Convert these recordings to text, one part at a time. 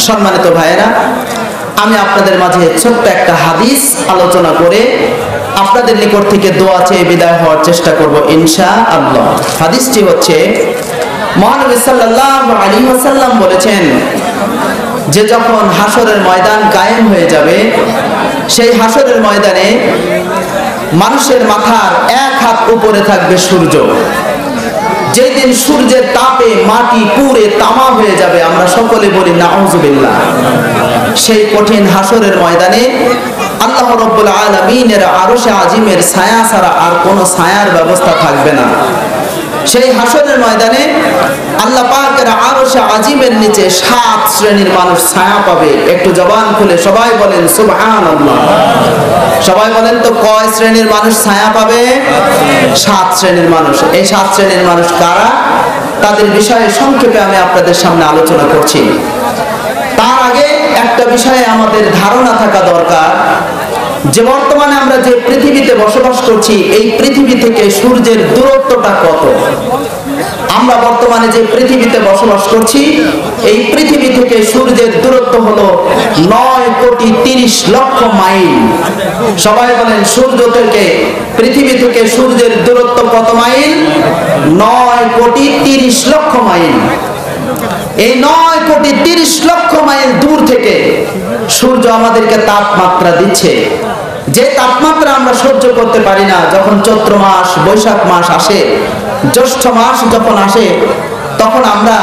সম্মানিত ভাইয়েরা, আমি আপনাদের মাঝে ছোট্ট একটা হাদিস আলোচনা করে আপনাদের নিকট থেকে দোয়া চেয়ে বিদায় হওয়ার চেষ্টা করব ইনশাআল্লাহ। হাদিসটি হচ্ছে, মহানবী সাল্লাল্লাহু আলাইহি ওয়াসাল্লাম বলেছেন যে যখন হাসরের ময়দান কায়েম হয়ে যাবে, সেই হাসরের ময়দানে মানুষের মাথার এক হাত উপরে থাকবে সূর্য। যেই দিন সূর্যের তাপে মাটি পুড়ে তামা হয়ে যাবে, আমরা সকলে বলি নাউযুবিল্লাহ। সেই কঠিন হাসরের ময়দানে আল্লাহ রাব্বুল আলামিনের আরশে আজিমের ছায়া ছাড়া আর কোনো ছায়ার ব্যবস্থা থাকবে না। সেই হাসরের ময়দানে আল্লাহ পাকের আরশে আজিমের নিচে 7 শ্রেণীর মানুষ ছায়া পাবে। একটু জবান খুলে সবাই বলেন সুবহানাল্লাহ। সবাই বলেন তো কয় শ্রেণীর মানুষ ছায়া পাবে? 7 শ্রেণীর মানুষ। এই 7 শ্রেণীর মানুষ কারা, তাদের বিষয়ে সংক্ষেপে আমি আপনাদের সামনে আলোচনা করছি। তার আগে একটা বিষয়ে আমাদের ধারণা থাকা দরকার যে বর্তমানে আমরা যে পৃথিবীতে বসবাস করছি, এই পৃথিবী থেকে সূর্যের দূরত্বটা কত। আমরা বর্তমানে যে পৃথিবীতে বসবাস করছি, এই পৃথিবী থেকে সূর্যের দূরত্ব হলো 9,30,00,000 মাইল। সবাই বলেন সূর্য থেকে, পৃথিবী থেকে সূর্যের দূরত্ব কত মাইল? 9,30,00,000 মাইল। এই 9,30,00,000 মাইল দূর থেকে সূর্য আমাদেরকে তাপমাত্রা দিচ্ছে, যে তাপমাত্রা আমরা সহ্য করতে পারি না। যখন চৈত্র মাস, বৈশাখ মাস আসে, জ্যৈষ্ঠ মাস যখন আসে, তখন আমরা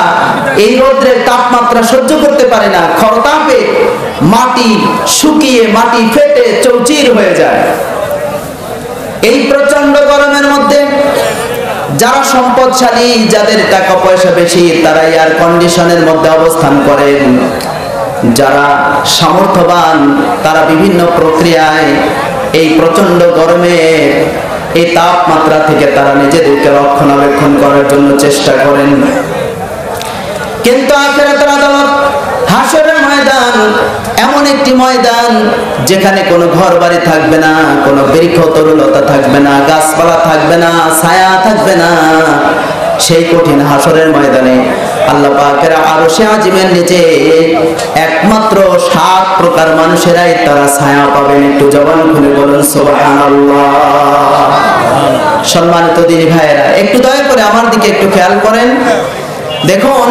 এই রোদ্রের তাপমাত্রা সহ্য করতে পারি না। খরতাপে মাটি শুকিয়ে, মাটি ফেটে চৌচির হয়ে যায়। এই প্রচন্ড গরমের মধ্যে যারা সম্পদশালী, যাদের টাকা পয়সা বেশি, তারা এয়ার কন্ডিশনের মধ্যে অবস্থান করেন। যারা সামর্থ্যবান, তারা বিভিন্ন প্রক্রিয়ায় এই প্রচন্ড গরমে, এই তাপমাত্রা থেকে তারা নিজেদেরকে রক্ষণাবেক্ষণ করার জন্য চেষ্টা করেন। কিন্তু আখিরাতের আদালত, হাসরের ময়দান এমন একটি ময়দান যেখানে কোনো ঘর বাড়ি থাকবে না, কোনো বৃক্ষ তরুলতা থাকবে না, গাছপালা থাকবে না, ছায়া থাকবে না। সেই কঠিন হাসরের ময়দানে আল্লাহ পাকের আরশে আজিমের নিচে একমাত্র 7 প্রকার মানুষেরাই তারা ছায়া পাবেন। একটু জবান খুলে বলুন সুবহানাল্লাহ। সম্মানিত দিনী ভাইয়েরা, একটু দয়া করে আমার দিকে একটু খেয়াল করেন। দেখুন,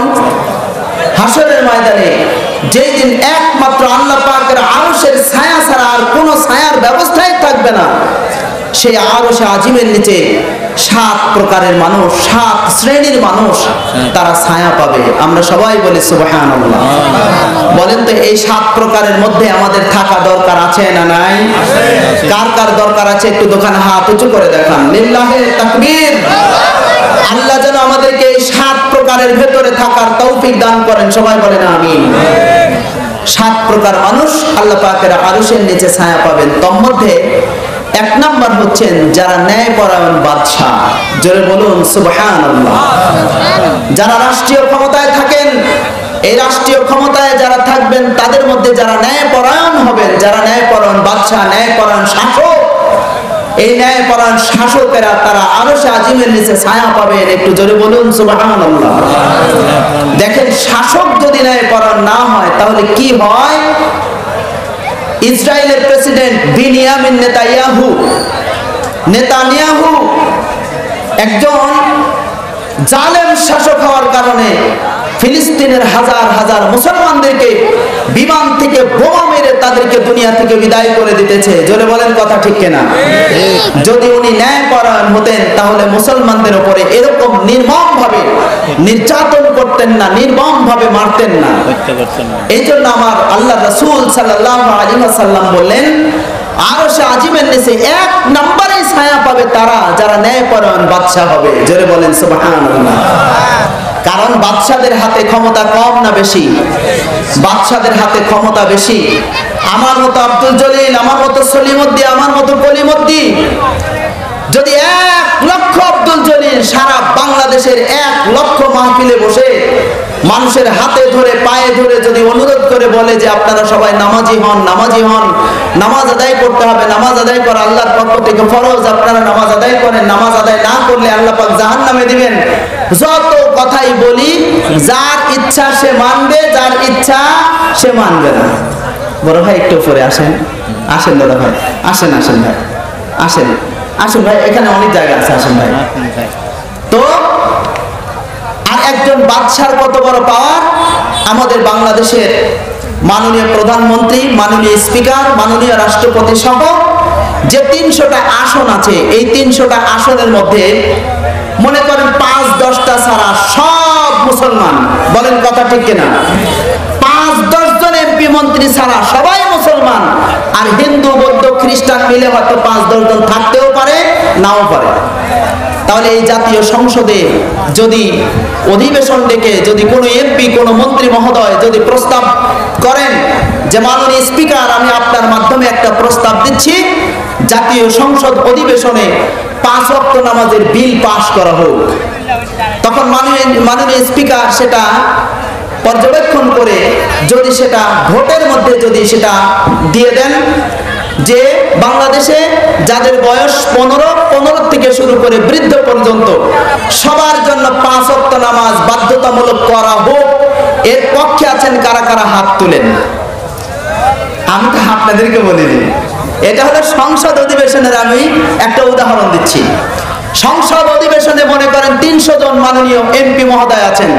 হাসরের ময়দানে যেই দিন একমাত্র আল্লাহ পাকের আরশের ছায়া ছাড়া আর কোনো ছায়ার ব্যবস্থাই থাকবে না, সেই আরশে আজিমের নিচে 7 প্রকারের মানুষ, 7 শ্রেণীর মানুষ তারা ছায়া পাবে। আমরা সবাই বলি সুবহানাল্লাহ। বলেন তো এই 7 প্রকারের মধ্যে আমাদের থাকা দরকার আছে না নাই? কার কার দরকার আছে একটু দোকানে হাত উঁচু করে দেখান। লিল্লাহি তাকবীর। আল্লাহ যেন আমাদেরকে এই 7 প্রকারের ভেতরে থাকার তৌফিক দান করেন। সবাই বলেন আমিন। 7 প্রকার মানুষ আল্লাহ পাকের আরশের নিচে ছায়া পাবেন। তার মধ্যে 1 নাম্বার হচ্ছেন যারা ন্যায়পরায়ণ বাদশা। জোরে বলুন সুবহানাল্লাহ। যারা রাষ্ট্রীয় ক্ষমতায় থাকেন, এই রাষ্ট্রীয় ক্ষমতায় যারা থাকবেন, তাদের মধ্যে যারা ন্যায়পরায়ণ হবেন, যারা ন্যায়পরায়ণ বাদশা, ন্যায়পরায়ণ শাসক, এই ন্যায়পরায়ণ শাসকেরা তারা আরশে আজিমের নিচে ছায়া পাবেন। একটু জোরে বলুন সুবহানাল্লাহ। দেখেন, শাসক যদি ন্যায়পরায়ণ না হয় তাহলে কি হয়? ইসরায়েলের প্রেসিডেন্ট বিনিয়ামিন নেতানিয়াহু একজন জালেম শাসক হওয়ার কারণে ফিলিস্তিনের হাজার হাজার মুসলমানদেরকে বিমান থেকে বোমা মেরে তাদেরকে দুনিয়া থেকে বিদায় করে দিতেছে। জোরে বলেন কথা ঠিক কিনা? যদি উনি ন্যায়পরায়ণ হতেন তাহলে মুসলমানদের উপরে এরকম নির্মমভাবে নির্যাতন করতেন না, নির্মমভাবে মারতেন না। এই জন্য আমার আল্লাহ রাসূল সাল্লাল্লাহু আলাইহি ওয়াসাল্লাম বললেন, আরশে আজিমের নিচে 1 নম্বরে ছায়া পাবে তারা যারা ন্যায়পরায়ণ বাদশা হবে। জোরে বলেন সুবহানাল্লাহ। কারণ বাদশাদের হাতে ক্ষমতা কম না বেশি? বাদশাদের হাতে ক্ষমতা বেশি। আমার মতো আব্দুল জলিল, আমার মতো সলিমউদ্দিন, আমার মতো কলিমউদ্দিন, যদি 1 লক্ষ আব্দুল জলিল সারা বাংলাদেশের 1 লক্ষ মাহফিলে বসে মানুষের হাতে ধরে পায়ে ধরে যদি অনুরোধ করে বলে যে আপনারা সবাই নামাজি হন, নামাজি হন, নামাজ আদায় করতে হবে, নামাজ আদায় করা আল্লাহর পক্ষ থেকে ফরজ, আপনারা নামাজ আদায় করেন, নামাজ আদায় না করলে আল্লাহ পাক জাহান্নামে দিবেন, যত কথাই বলি যার ইচ্ছা সে মানবে, যার ইচ্ছা সে মানবে না। বড় ভাই একটু উপরে আসেন, আসেন দাদা ভাই, আসেন আসেন ভাই, আসেন আসেন ভাই, এখানে অনেক জায়গা আছে, আসেন ভাই। তো আর একজন বাদশার কত বড় পাওয়ার, আমাদের বাংলাদেশের মাননীয় প্রধানমন্ত্রী, মাননীয় স্পিকার, মাননীয় রাষ্ট্রপতি সহ যে 300টা আসন আছে, এই 300টা আসনের মধ্যে মনে করেন 5-10টা ছাড়া সব মুসলমান। বলেন কথা ঠিক কিনা? 5-10 জন এমপি মন্ত্রী ছাড়া সবাই মুসলমান। আর হিন্দু, বৌদ্ধ, খ্রিস্টান মিলে হয়তো 5-10 জন থাকতেও পারে, নাও পারে। তাহলে এই জাতীয় সংসদে যদি অধিবেশন ডেকে যদি কোনো এমপি, কোনো মন্ত্রী মহোদয় যদি প্রস্তাব করেন যে মাননীয় স্পিকার, আমি আপনার মাধ্যমে একটা প্রস্তাব দিচ্ছি, জাতীয় সংসদ অধিবেশনে 5 ওয়াক্ত নামাজের বিল পাশ করা হোক, তখন মাননীয় স্পিকার সেটা পর্যবেক্ষণ করে যদি সেটা ভোটের মধ্যে যদি সেটা দিয়ে দেন যে বাংলাদেশে যাদের বয়স 15 থেকে শুরু করে বৃদ্ধ পর্যন্ত সবার জন্য 5 ওয়াক্ত নামাজ বাধ্যতামূলক করা হোক, এর পক্ষে আছেন কারা কারা? হাত তুলেন। আমি তো আপনাদেরকে বলিনি, এটা হলো সংসদ অধিবেশনের আমি একটা উদাহরণ দিচ্ছি। সংসদ অধিবেশনে মনে করেন 300 জন মাননীয় এমপি মহোদয় আছেন।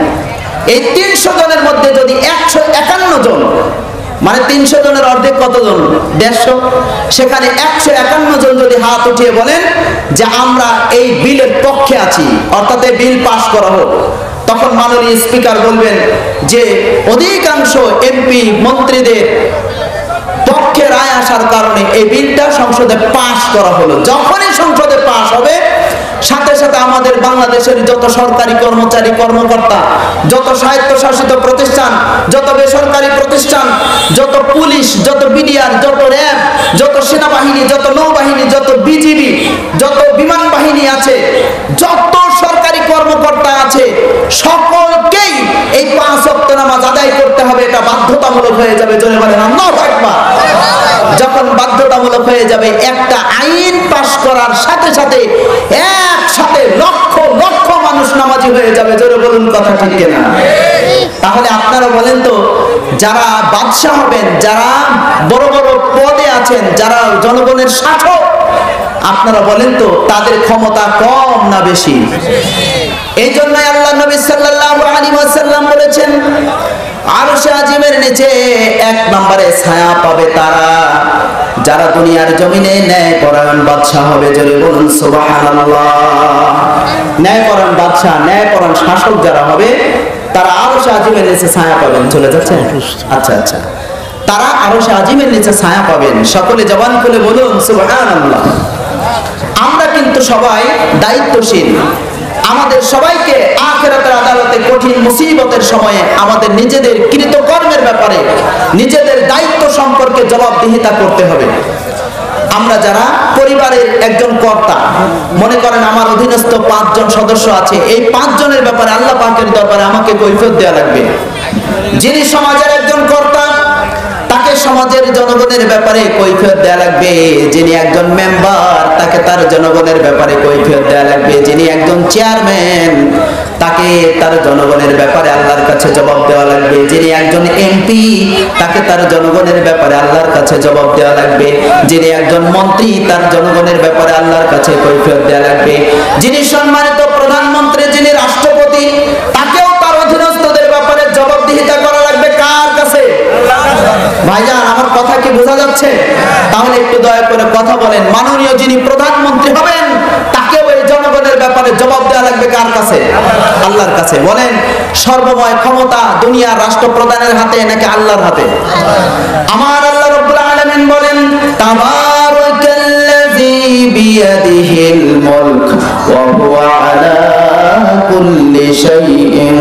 এই 300 জনের মধ্যে যদি 151 জন, মানে 300 জনের অর্ধেক কতজন? 150। সেখানে 151 জন যদি হাত উঠিয়ে বলেন যে আমরা এই বিলের পক্ষে আছি, অর্থাৎ এই বিল পাশ করা হোক, তখন মাননীয় স্পিকার বলবেন যে অধিকাংশ এমপি মন্ত্রীদের পক্ষে রায় আসার কারণে এই বিলটা সংসদে পাশ করা হলো। যখনই সংসদে পাশ হবে, সাথে সাথে আমাদের বাংলাদেশের যত সরকারি কর্মচারী, কর্মকর্তা, যত স্বায়ত্তশাসিত প্রতিষ্ঠান, যত বেসরকারি প্রতিষ্ঠান, যত পুলিশ, যত বিডিআর, যত র্যাব, যত সেনাবাহিনী, যত নৌবাহিনী, যত বিজিবি, যত বিমান বাহিনী আছে, যত সরকারি কর্মকর্তা আছে, সকলকেই এই 5 ওয়াক্ত নামাজ আদায় করতে হবে। এটা বাধ্যতামূলক হয়ে যাবে। জোরে বলেন আল্লাহু আকবার। যখন বাধ্যতামূলক হয়ে যাবে, একটা আইন পাশ করার সাথে সাথে একসাথে লক্ষ লক্ষ মানুষ নামাজি হয়ে যাবে। জোরে বলুন কথা ঠিক কিনা? তাহলে আপনারা বলেন তো, যারা বাদশা হবেন, যারা বড় বড় পদে আছেন, যারা জনগণের শাসক, আপনারা বলেন তো তাদের ক্ষমতা কম না বেশি? এই জন্যই আল্লাহ নবী সাল্লাল্লাহু আলাইহি ওয়াসাল্লাম বলেছেন, আরশে আজিমের নিচে 1 নম্বরে ছায়া পাবে তারা যারা দুনিয়ার জমিনে ন্যায়পরায়ণ বাদশা হবে। জোরে বলুন সুবহানাল্লাহ। ন্যায়পরায়ণ বাদশা, ন্যায়পরায়ণ শাসক যারা হবে, তারা আরশে আজিমের নিচে ছায়া পাবেন। চলে যাচ্ছে? আচ্ছা আচ্ছা, তারা আরশে আজিমের নিচে ছায়া পাবেন। সকলে জবান খুলে বলুন সুবহানাল্লাহ। আমরা কিন্তু সবাই দায়িত্বশীল। আমাদের সবাইকে আখিরাতের আদালতে কঠিন মুসিবতের সময়ে আমাদের নিজেদের কৃতকর্মের ব্যাপারে, নিজেদের দায়িত্ব সম্পর্কে জবাবদিহিতা করতে হবে। আমরা যারা পরিবারের একজন কর্তা, মনে করেন আমার অধীনস্থ 5 জন সদস্য আছে, এই 5 জনের ব্যাপারে আল্লাহ পাকের দরবারে আমাকে কৈফিয়ত দেওয়া লাগবে। যিনি সমাজের একজন কর্তা, তাকে সমাজের জনগণের ব্যাপারে কৈফিয়ত দেওয়া লাগবে। যিনি একজন মেম্বার, তাকে তার জনগণের ব্যাপারে কৈফিয়ত দেওয়া লাগবে। যিনি একজন চেয়ারম্যান, তাকে তার জনগণের ব্যাপারে আল্লাহর কাছে জবাব দেওয়া লাগবে। যিনি একজন এমপি, তাকে তার জনগণের ব্যাপারে আল্লাহর কাছে জবাব দেওয়া লাগবে। যিনি একজন মন্ত্রী, তার জনগণের ব্যাপারে আল্লাহর কাছে কৈফিয়ত দেওয়া লাগবে। যিনি সম্মানিত প্রধানমন্ত্রী, যিনি রাষ্ট্রপতি, তাকেও তার অধীনস্থদের ব্যাপারে জবাবদিহিতা করা লাগবে। কার কাছে? ভাইজান, আমার কথা কি বোঝা যাচ্ছে? তাহলে একটু দয়া করে কথা বলেন। মাননীয় যিনি প্রধানমন্ত্রী হবেন, তাকেও এই জনগণের ব্যাপারে জবাব দেওয়া লাগবে। কার কাছে? আল্লাহর কাছে। বলেন, সর্বময় ক্ষমতা দুনিয়ার রাষ্ট্রপ্রধানের হাতে নাকি আল্লাহর হাতে? আমার আল্লাহ রাব্বুল আলামিন বলেন, তাবারাকাল্লাযী বিয়াদিহিল মুলক ওয়া হুয়া আলা কুল্লি শাইইন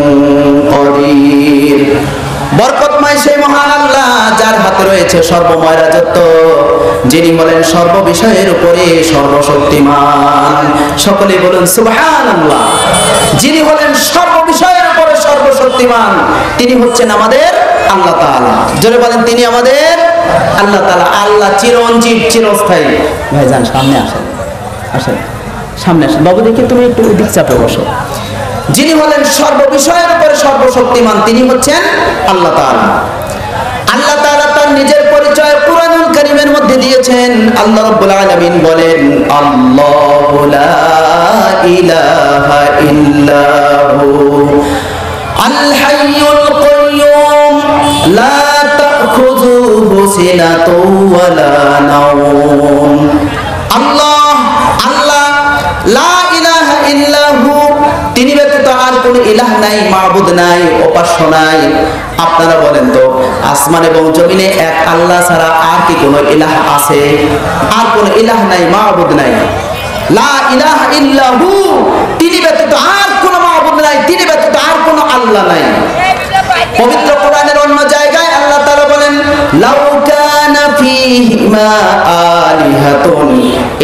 কাদির। বরকতময় সেই মহান আল্লাহ, যার হাতে রয়েছে সর্বময় রাজত্ব, যিনি হলেন সর্ববিষয়ের উপরে সর্বশক্তিমান। সকলে বলুন সুবহানাল্লাহ। যিনি হলেন সর্ববিষয়ের উপরে সর্বশক্তিমান, তিনি হচ্ছেন আমাদের আল্লাহ তাআলা। জোরে বলেন, তিনি আমাদের আল্লাহ তাআলা। আল্লাহ চিরঞ্জীব, চিরস্থায়ী। ভাইজান সামনে আসেন, আসেন সামনে আসেন। বাবু দেখি তুমি একটু ওদিক চাপে বসো। যিনি হলেন সর্ববিষয়ের উপরে সর্বশক্তিমান, তিনি হচ্ছেন আল্লাহ তাআলা। আল্লাহ রাব্বুল আলামিন বলেন আল্লাহু লা ইলাহা ইল্লাহু আল হাইয়ুল কাইয়্যুম লা তাখুযুহু সিনাতুন ওয়া লা নাওম। আল্লাহ আল্লাহ লা ইলাহা ইল্লাহু, তিনি ব্যতীত আর কোনো ইলাহ নাই, মাবুদ নাই, উপাস্য নাই। আপনারা বলেন তো আসমান এবং জমিনে এক আল্লাহ ছাড়া আর কি কোনো ইলাহ আছে? আর কোনো ইলাহ নাই, মাবুদ নাই। লা ইলাহা ইল্লাহু, তিনি ব্যতীত আর কোনো মাবুদ নাই, তিনি ব্যতীত আর কোনো আল্লাহ নাই। পবিত্র কোরআনের অন্য জায়গায় আল্লাহ তাআলা বলেন লাউ কানা ফীহিমা আলিহাতুন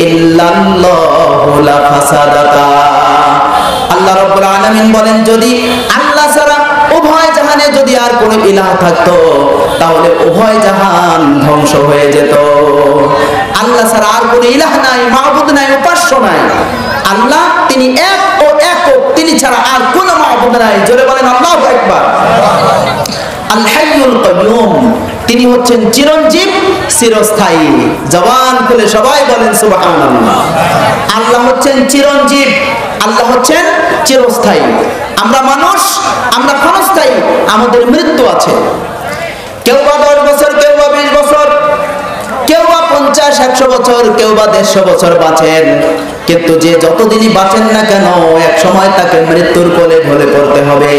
ইল্লাল্লাহু লাফাসাদাতা। আল্লাহ রাব্বুল আলামিন বলেন যদি আল্লাহ ছাড়া উভয় জাহানে যদি আর কোনো ইলাহ থাকতো তাহলে উভয় জাহান ধ্বংস হয়ে যেত। আল্লাহ ছাড়া আর কোনো ইলাহ নাই, মাবুদ নাই, উপাস্য নাই। আল্লাহ তিনি এক ও একক, তিনি ছাড়া আর কোনো মাবুদ নাই। জোরে বলেন আল্লাহু আকবার। আল হাইয়ুল কাইয়্যুম, তিনি হচ্ছেন চিরঞ্জীব, চিরস্থায়ী। জবান খুলে সবাই বলেন সুবহানাল্লাহ। আল্লাহ হচ্ছেন চিরঞ্জীব, আল্লাহ হচ্ছেন চিরস্থায়ী। আমরা মানুষ, আমরা ক্ষণস্থায়ী, আমাদের মৃত্যু আছে। কেউ বা 10 বছর, কেউ বা 20 বছর, কেউ বা 50-100 বছর, কেউ বা 150 বছর বাঁচেন। কিন্তু যে যতদিনই বাঁচেন না কেন এক সময় তাকে মৃত্যুর কোলে ঢলে পড়তে হবে।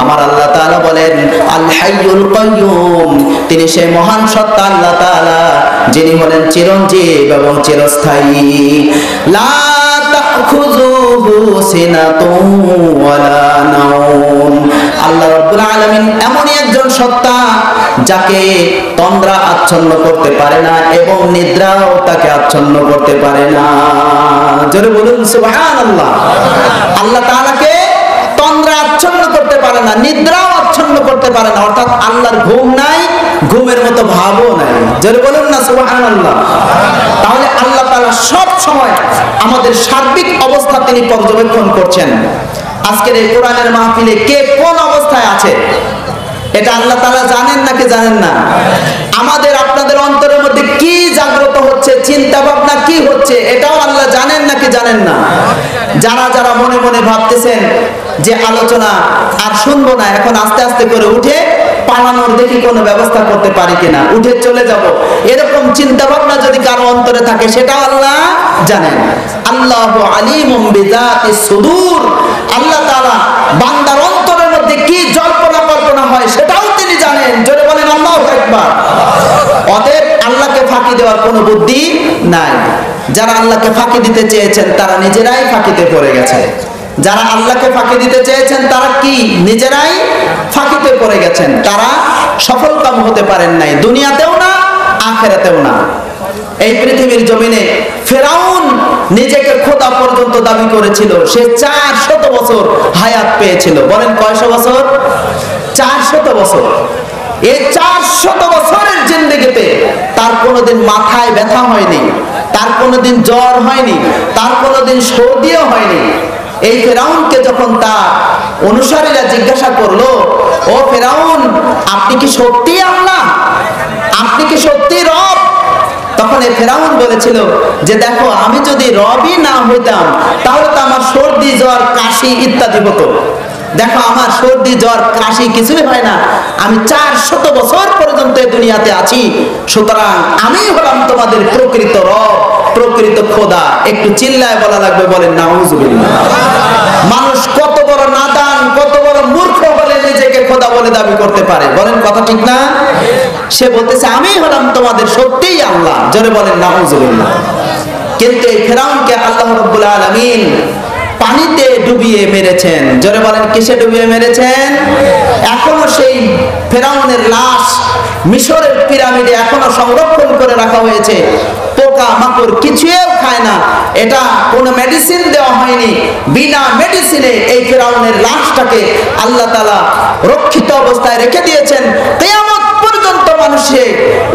আমার আল্লাহ তাআলা বলেন আল হাইয়ুল কাইয়্যুম, তিনি সেই মহান সত্তা আল্লাহ তাআলা যিনি হলেন চিরঞ্জীব এবং চিরস্থায়ী। লা তাখুযুহু সিনাতুন ওয়া লা নাওম। আল্লাহ রাব্বুল আলামিন এমনই একজন সত্তা যাকে তন্দ্রা আচ্ছন্ন করতে পারে না এবং নিদ্রাও তাকে আচ্ছন্ন করতে পারে না। জোরে বলুন সুবহানাল্লাহ। আল্লাহ তাআলাকে তন্দ্রা আচ্ছন্ন করতে পারে না, নিদ্রাও আচ্ছন্ন করতে পারে না। অর্থাৎ আল্লাহর ঘুম নাই, ঘুমের মতো ভাবও নাই। জোরে বলুন না সুবহানাল্লাহ। তাহলে আল্লাহ তাআলা সব সময় আমাদের সার্বিক অবস্থা তিনি পর্যবেক্ষণ করছেন। আজকের এই কোরআনের মাহফিলে কে কোন অবস্থায় আছে এটা আল্লাহ তাআলা জানেন নাকি জানেন না? আমাদের আপনাদের অন্তরের মধ্যে কি জাগ্রত হচ্ছে, চিন্তা ভাবনা কি হচ্ছে এটাও আল্লাহ জানেন নাকি জানেন না? যারা যারা মনে মনে ভাবতেছেন যে আলোচনা আর শুনবো না, এখন আস্তে আস্তে করে উঠে পালানোর দেখি কোনো ব্যবস্থা করতে পারি কিনা, উঠে চলে যাব, এরকম চিন্তা ভাবনা যদি কারো অন্তরে থাকে সেটাও আল্লাহ জানেন। আল্লাহু আলিমুম বিযাতিস সুদূর, আল্লাহ তাআলা বান্দার অন্তরের মধ্যে কি জল্পনা কল্পনা হয় সেটাও তিনি জানেন। জোরে বলেন আল্লাহু আকবার। অতএব আল্লাহকে ফাঁকি দেওয়ার কোনো বুদ্ধি নাই। যারা আল্লাহকে ফাঁকি দিতে চেয়েছেন তারা নিজেরাই ফাঁকিতে পড়ে গেছে। যারা আল্লাহকে ফাঁকি দিতে চেয়েছেন তারা কি নিজেরাই ফাঁকিতে পড়ে গেছেন। তারা সফলকাম হতে পারেন নাই, দুনিয়াতেও না আখিরাতেও না। এই পৃথিবীর জমিনে ফেরাউন নিজেকে খোদা পর্যন্ত দাবি করেছিল। সে 400 বছর হায়াত পেয়েছিল। বলেন কয়শো বছর? 400 বছর। এই 400 বছরের জিন্দেগিতে তার কোনোদিন মাথায় ব্যথা হয়নি, তার কোনোদিন জ্বর হয়নি, তার কোনোদিন সর্দিও হয়নি। এই ফেরাউনকে যখন তার অনুসারীরা জিজ্ঞাসা করলো, ও ফেরাউন আপনি কি সত্যি আল্লাহ, আপনি কি সত্যি রব? তখন এই ফেরাউন বলেছিল যে দেখো আমি যদি রবই না হইতাম তাহলে তো আমার সর্দি জ্বর কাশি ইত্যাদি হতো। দেখো আমার সর্দি জ্বর কাশি কিছুই হয় না, আমি 400 বছর পর্যন্ত এই দুনিয়াতে আছি। সুতরাং আমি হলাম তোমাদের প্রকৃত রব, প্রকৃত খোদা। একটু চিল্লায় বলা লাগবে, বলেন নাউজুবিল্লাহ। মানুষ কত বড় নাদান, কত বড় মূর্খ হলে নিজেকে খোদা বলে দাবি করতে পারে? বলেন কথা ঠিক না? সে বলতেছে আমি হলাম তোমাদের সত্যিই আল্লাহ। জোরে বলেন নাউজুবিল্লাহ। কিন্তু এই ফেরাউনকে আল্লাহ রাব্বুল আলামিন পানিতে ডুবিয়ে মেরেছেন। জোরে বলেন কিসে ডুবিয়ে মেরেছেন? এখনো সেই ফেরাউনের লাশ মিশরের পিরামিডে এখনো সংরক্ষণ করে রাখা হয়েছে। পোকা মাকড় কিছুও খায় না। এটা কোনো মেডিসিন দেওয়া হয়নি। বিনা মেডিসিনে এই ফেরাউনের লাশটাকে আল্লাহ তাআলা রক্ষিত অবস্থায় রেখে দিয়েছেন। কিয়ামত পর্যন্ত মানুষে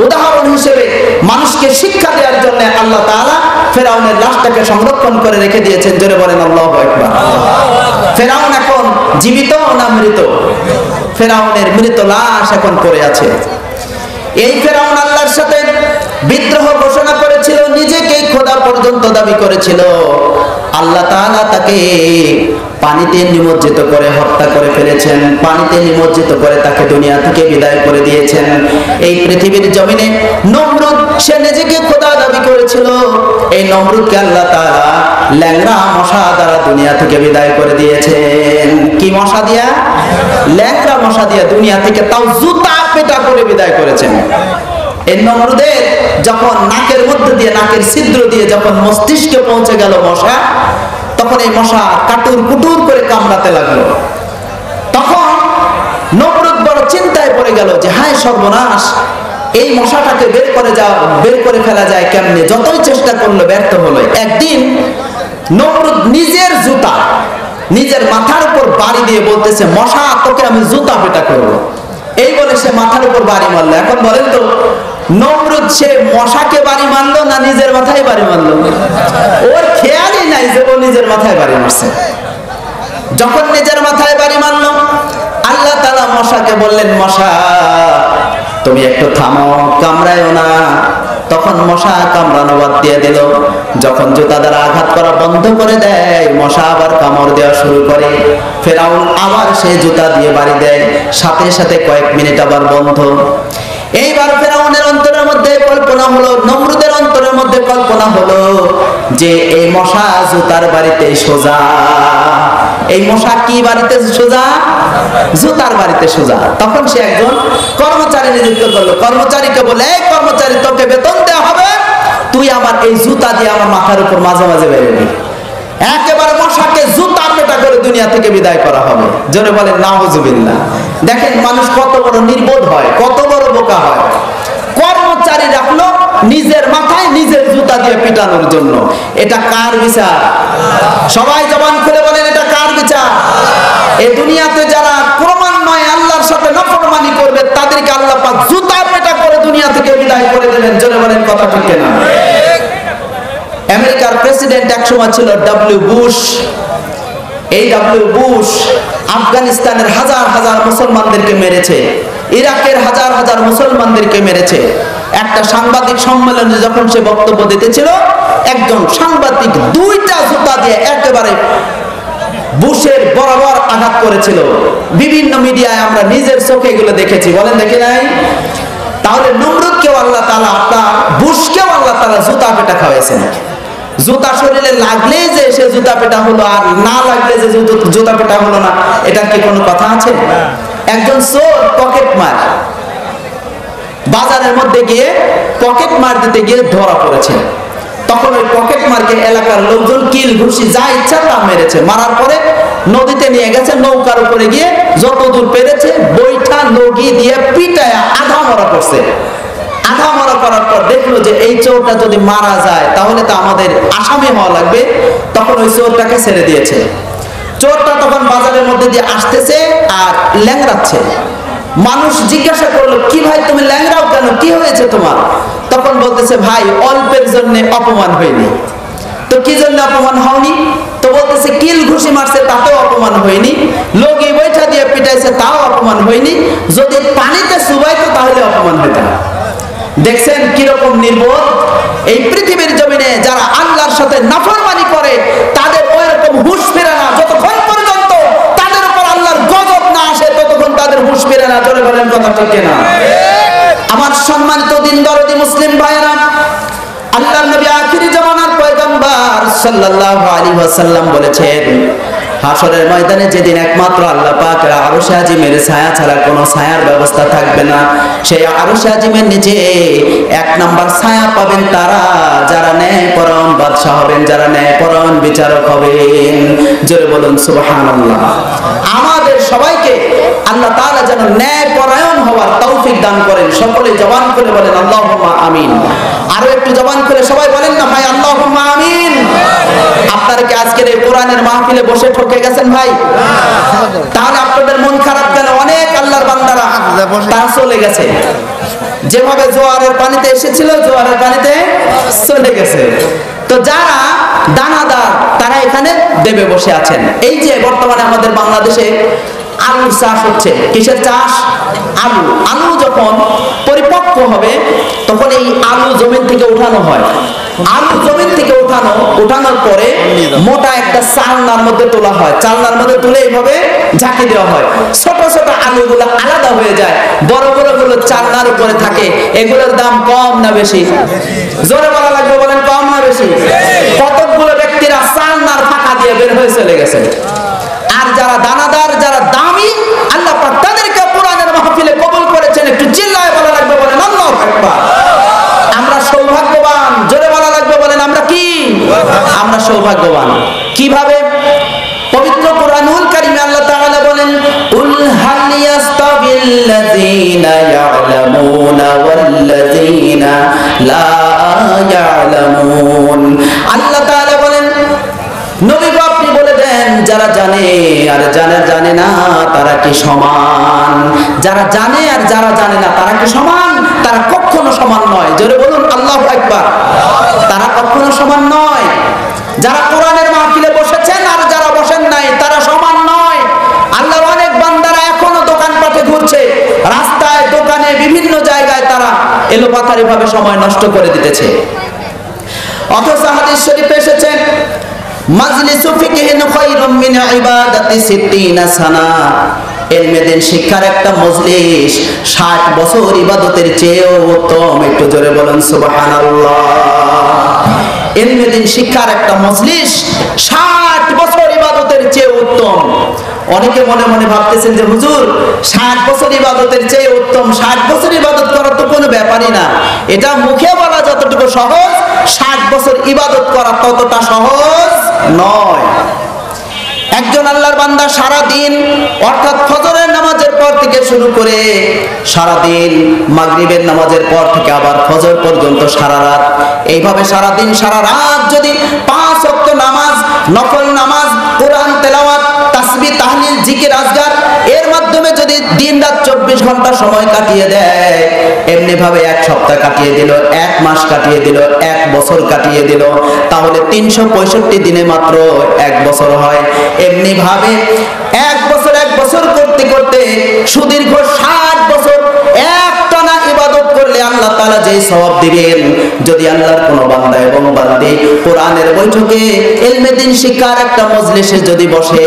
উদাহরণ হিসেবে মানুষকে শিক্ষা দেওয়ার জন্য আল্লাহ তাআলা ফেরাউনের লাশটাকে সংরক্ষণ করে রেখে দিয়েছেন। জোরে বলেন আল্লাহু আকবার। ফেরাউন এখন জীবিত না মৃত? ফেরাউনের মৃত লাশ এখন পড়ে আছে। এই ফেরাউন আল্লাহর সাথে বিদ্রোহ ঘোষণা করেছিল, নিজেকে খোদা পর্যন্ত দাবি করেছিল, আল্লাহ তাআলা তাকে পানিতে নিমজ্জিত করে হত্যা করে ফেলেছেন, পানিতে নিমজ্জিত করে তাকে দুনিয়া থেকে বিদায় করে দিয়েছেন। এই পৃথিবীর জমিনে নমরুদ, সে নিজেকে খোদা দাবি করেছিল, এই নমরুদকে আল্লাহ তাআলা ল্যাংড়া মশা দ্বারা দুনিয়া থেকে বিদায় করে দিয়েছেন। কি মশা দিয়া? ল্যাংড়া মশা দিয়া দুনিয়া থেকে, তাও জুতা পেটা করে বিদায় করেছেন। এই নমরুদের যখন নাকের মধ্যে দিয়ে, নাকের ছিদ্র দিয়ে যখন মস্তিষ্কে পৌঁছে গেল মশা, তখন এই মশা কাটুর কুটুর করে কামড়াতে লাগলো। তখন নমরুদ বড় চিন্তায় পড়ে গেল যে হায় সর্বনাশ, এই মশাটাকে বের করে ফেলা যায় কেমনে? যতই চেষ্টা করলো ব্যর্থ হলো। একদিন নমরুদ নিজের জুতা নিজের মাথার উপর বাড়ি দিয়ে বলতেছে, মশা তোকে আমি জুতা পেটা করবো। এই বলে সে মাথার উপর বাড়ি মারলো। এখন বলেন তো, নমরুদ সে মশাকে বাড়ি মারলো না নিজের মাথায় বাড়ি মারলো? ওর খেয়ালই নাই যে ও নিজের মাথায় বাড়ি মারছে। যখন নিজের মাথায় বাড়ি মারলো, আল্লাহ তাআলা মশাকে বললেন, মশা তুমি একটু থামো, কামড়ায়ও না। তখন মশা কামড়ানো বাদ দিয়ে দিল। যখন জুতা দ্বারা আঘাত করা বন্ধ করে দেয়, মশা আবার কামড় দেওয়া শুরু করে। ফেরাউন আবার সেই জুতা দিয়ে বাড়ি দেয়, সাথে সাথে কয়েক মিনিট আবার বন্ধ। এইবার ফেরাউনের অন্তরের মধ্যে কল্পনা হলো, নমরুদের অন্তরের মধ্যে কল্পনা হলো যে এই মশা জুতার বাড়িতে সোজা। এই মশা কি বাড়িতে সোজা? জুতার বাড়িতে সোজা। তখন সে একজন কর্মচারী নিযুক্ত করলো। কর্মচারীকে বলে, এই কর্মচারী, তোকে বেতন দেওয়া হবে, তুই আমার এই জুতা দিয়ে আমার মাথার উপর মাঝে মাঝে বেরোবি। একেবারে মশাকে জুতা পেটা করে দুনিয়া থেকে বিদায় করা হবে। জোরে বলেন নাউজুবিল্লাহ। দেখেন মানুষ কত বড় নির্বোধ হয়, কত বড় বোকা হয়। কর্মচারী রাখলো নিজের মাথায় নিজের জুতা দিয়ে পিটানোর জন্য। এটা কার বিচার? সবাই জবান খুলে বলেন, এটা কার বিচার? এই দুনিয়াতে যারা ক্রমান্বয়ে আল্লাহর সাথে নাফরমানি করবে, তাদেরকে আল্লাহ পাক জুতা পেটা করে দুনিয়া থেকে বিদায় করে দেবেন। জোরে বলেন কথা ঠিক না? আমেরিকার প্রেসিডেন্ট একসময় ছিল ডব্লিউ বুশ। এই ডব্লিউ বুশ আফগানিস্তানের হাজার হাজার মুসলমানদেরকে মেরেছে, ইরাকের হাজার হাজার মুসলমানদেরকে মেরেছে। একটা সাংবাদিক সম্মেলনে যখন সে বক্তব্য দিতেছিল, একজন সাংবাদিক দুইটা জুতা দিয়ে একেবারে বুশের বরাবর আঘাত করেছিল। বিভিন্ন মিডিয়ায় আমরা নিজের চোখে এগুলো দেখেছি। বলেন দেখি নাই? তাহলে নমরুদকেও আল্লাহ তাআলা, আপনার বুশকেও আল্লাহ তাআলা জুতা পেটা খাওয়াইছেন। জুতা শরীরে লাগলে যে সে জুতা পেটা হলো, আর না লাগলে যে জুতা পেটা হলো না, এটার কি কোনো কথা আছে? একজন চোর পকেট মার বাজারের মধ্যে গিয়ে পকেট মার দিতে গিয়ে ধরা পড়েছে। তখন ওই পকেট মারকে এলাকার লোকজন কিল ঘুষি যা ইচ্ছা তা মেরেছে। মারার পরে নদীতে নিয়ে গেছে, নৌকার উপরে গিয়ে যত দূর পেরেছে বৈঠা লগি দিয়ে পিটায়া আধা মরা করছে। আধা মরা করার পর দেখলো যে এই চোরটা যদি মারা যায় তাহলে তো আমাদের আসামি হওয়া লাগবে। তখন ওই চোরটাকে ছেড়ে দিয়েছে। চোরটা তখন বাজারের মধ্যে দিয়ে আসতেছে আর ল্যাংড়াচ্ছে। মানুষ জিজ্ঞাসা করলো, কি ভাই তুমি ল্যাংড়াও কেন, কি হয়েছে তোমার? তখন বলতেছে, ভাই অল্পের জন্য অপমান হয়নি। তো কি জন্য অপমান হয়নি? তো বলতেছে, কিল ঘুষি মারছে তাতেও অপমান হয়নি, লগি বৈঠা দিয়ে পিটাইছে তাও অপমান হয়নি, যদি পানিতে চুবাইতো তাহলে অপমান হইত। দেখছেন কিরকম নির্বোধ? এই পৃথিবীর জমিনে যারা আল্লাহর সাথে নাফরমানি করে তাদের ওইরকম হুঁশ ফেরে না। যতক্ষণ পর্যন্ত তাদের উপর আল্লাহর গজব না আসে ততক্ষণ তাদের হুঁশ ফেরে না। জোরে বলেন কথা ঠিক না? আমার সম্মানিত দিন দরদি মুসলিম ভাইরা, আল্লাহর নবী আখিরি জামানার পয়গম্বর সাল্লাল্লাহু আলাইহি ওয়াসাল্লাম বলেছেন, হাশরের ময়দানে যেদিন একমাত্র আল্লাহ পাক আরশে আজিমের ছায়া ছাড়া কোনো ছায়ার ব্যবস্থা থাকবে না, সেই আরশে আজিমের নিচে এক নাম্বার ছায়া পাবেন তারা যারা ন্যায়পরায়ণ বাদশা হবেন, যারা ন্যায়পরায়ণ বিচারক হবেন। জোরে বলুন সুবহানাল্লাহ। আমাদের সবাইকে আল্লাহ তাআলা যেন ন্যায়পরায়ণ হওয়ার তৌফিক দান করেন। সকলে জবান করে বলেন আল্লাহুম্মা আমিন। আরো একটু জবান করে সবাই বলেন না ভাই, আল্লাহুম্মা আমিন। আপনারা কি আজকের এই কোরআনের মাহফিলে বসে ঠকে গেছেন ভাই? তাহলে আপনাদের মন খারাপ কেন? অনেক আল্লাহর বান্দারা তারা চলে গেছে, যেভাবে জোয়ারের পানিতে এসেছিল জোয়ারের পানিতে চলে গেছে। তো যারা দানাদার তারা এখানে দেবে বসে আছেন। এই যে বর্তমানে আমাদের বাংলাদেশে আলুর চাষ হচ্ছে। কিসের চাষ? আলু। আলু যখন পরিপক্ক হবে তখন এই আলু জমিন থেকে উঠানো হয়। আলু জমিন থেকে উঠানোর পরে মোটা একটা চালনার মধ্যে তোলা হয়, চালনার মধ্যে তুলে এইভাবে ঝাঁকি দেওয়া হয়, ছোট ছোট আলুগুলো আলাদা হয়ে যায়, বড় বড় গুলো চালনার উপরে থাকে। এগুলোর দাম কম না বেশি? জোরে বলা লাগবে, বলেন কম না বেশি? কতগুলো ব্যক্তিরা চালনার ফাঁকা দিয়ে বের হয়ে চলে গেছে। আর যারা দানাদার, যারা দামি, আল্লাহ পাক তাদেরকে কোরআনের মাহফিলে কবুল করেছেন। একটু চিল্লায় বলা লাগবে, বলেন আল্লাহু আকবার। আমরা সৌভাগ্যবান, জোরে বলা লাগবে, বলেন আমরা কি? আমরা সৌভাগ্যবান। কিভাবে? পবিত্র কোরআনুল কারীমে আল্লাহ তাআলা বলেন, কুল হাল ইয়াস্তাবিল্লাযীনা ইয়া'লামুনা ওয়াল্লাযীনা লা ইয়া'লামুন। আল্লাহ তাআলা বলেন, নবী গো আপনি বলে দেন, যারা জানে আর যারা জানে না তারা কি সমান? যারা জানে আর যারা জানে না তারা কি সমান? তারা কখনো সমান নয়। জোরে বলুন আল্লাহু আকবার। তারা কখনো সমান নয়। যারা কোরআনের মাহফিলে বসেছেন আর যারা বসেন নাই তারা সমান নয়। আল্লাহর অনেক বান্দারা এখনো দোকানপাটে ঘুরছে, রাস্তায়, দোকানে, বিভিন্ন জায়গায় তারা এলোপাতাড়ি ভাবে সময় নষ্ট করে দিতেছে। অথচ হাদিস শরীফে এসেছে, মাজলিসু ফিকহিন খায়রুম মিন ইবাদাতি 60 সানা। ইলমে দ্বীন শিক্ষার একটা মজলিস 60 বছর ইবাদতের চেয়েও উত্তম। একটু জোরে বলেন সুবহানাল্লাহ। ইলমে দ্বীন শিক্ষার একটা মজলিস 60 বছর ইবাদতের চেয়ে উত্তম। অনেকে মনে মনে ভাবতেছেন যে হুজুর 60 বছর ইবাদতের চেয়ে উত্তম, 60 বছর ইবাদত করা তো কোনো ব্যাপারই না। এটা মুখে বলা যতটুকু সহজ, 60 বছর ইবাদত করা ততটা সহজ নয়। একজন আল্লাহর বান্দা সারা দিন, অর্থাৎ ফজরের নামাজের পর থেকে শুরু করে সারা দিন, মাগরিবের নামাজের পর থেকে আবার ফজর পর্যন্ত সারা রাত, এইভাবে সারা দিন সারা রাত যদি 5 ওয়াক্ত নামাজ, নফল নামাজ, কোরআন তেলাওয়াত, তাসবিহ, তাহলিল, জিকির, আজকার, এর মাধ্যমে যদি দিন রাত 24 ঘন্টা সময় কাটিয়ে দেয়, এমনি ভাবে এক সপ্তাহ কাটিয়ে দিল, এক মাস কাটিয়ে দিল, এক বছর কাটিয়ে দিল, তাহলে 365 দিনে মাত্র এক বছর হয়। এমনি ভাবে এক বছর করতে করতে সুদীর্ঘ 60 বছর একটানা ইবাদত করলে আল্লাহ তাআলা যেই সওয়াব দিবেন, যদি আল্লাহর কোন বান্দা এবং বান্দি কোরআনের বৈঠকে, ইলমে দ্বীন শিক্ষার একটা মজলিসে যদি বসে,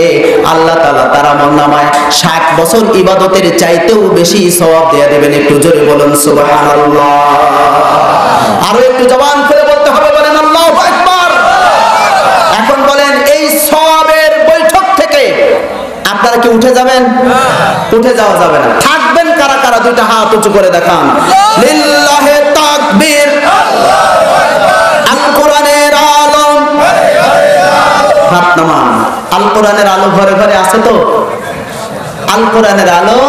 আল্লাহ তাআলা তার আমলনামায় 60 বছর ইবাদতের চাইতেও বেশি সওয়াব দিয়ে দিবেন। একটু জোরে বলুন সুবহানাল্লাহ। আরো একটু জবান খুলে বলতে হবে, বলেন আল্লাহু আকবার। এখন বলেন, এই সওয়াবের বৈঠক থেকে আপনারা কি উঠে যাবেন? উঠে যাওয়া যাবে না। থাকবেন কারা কারা? দুইটা হাত উঁচু করে দেখান। লিল্লাহি তাকবীর। আল কোরআনের আলো, হাত নামান। আল কোরআনের আলো ঘরে ঘরে আছে তো? আল কোরআনের আলো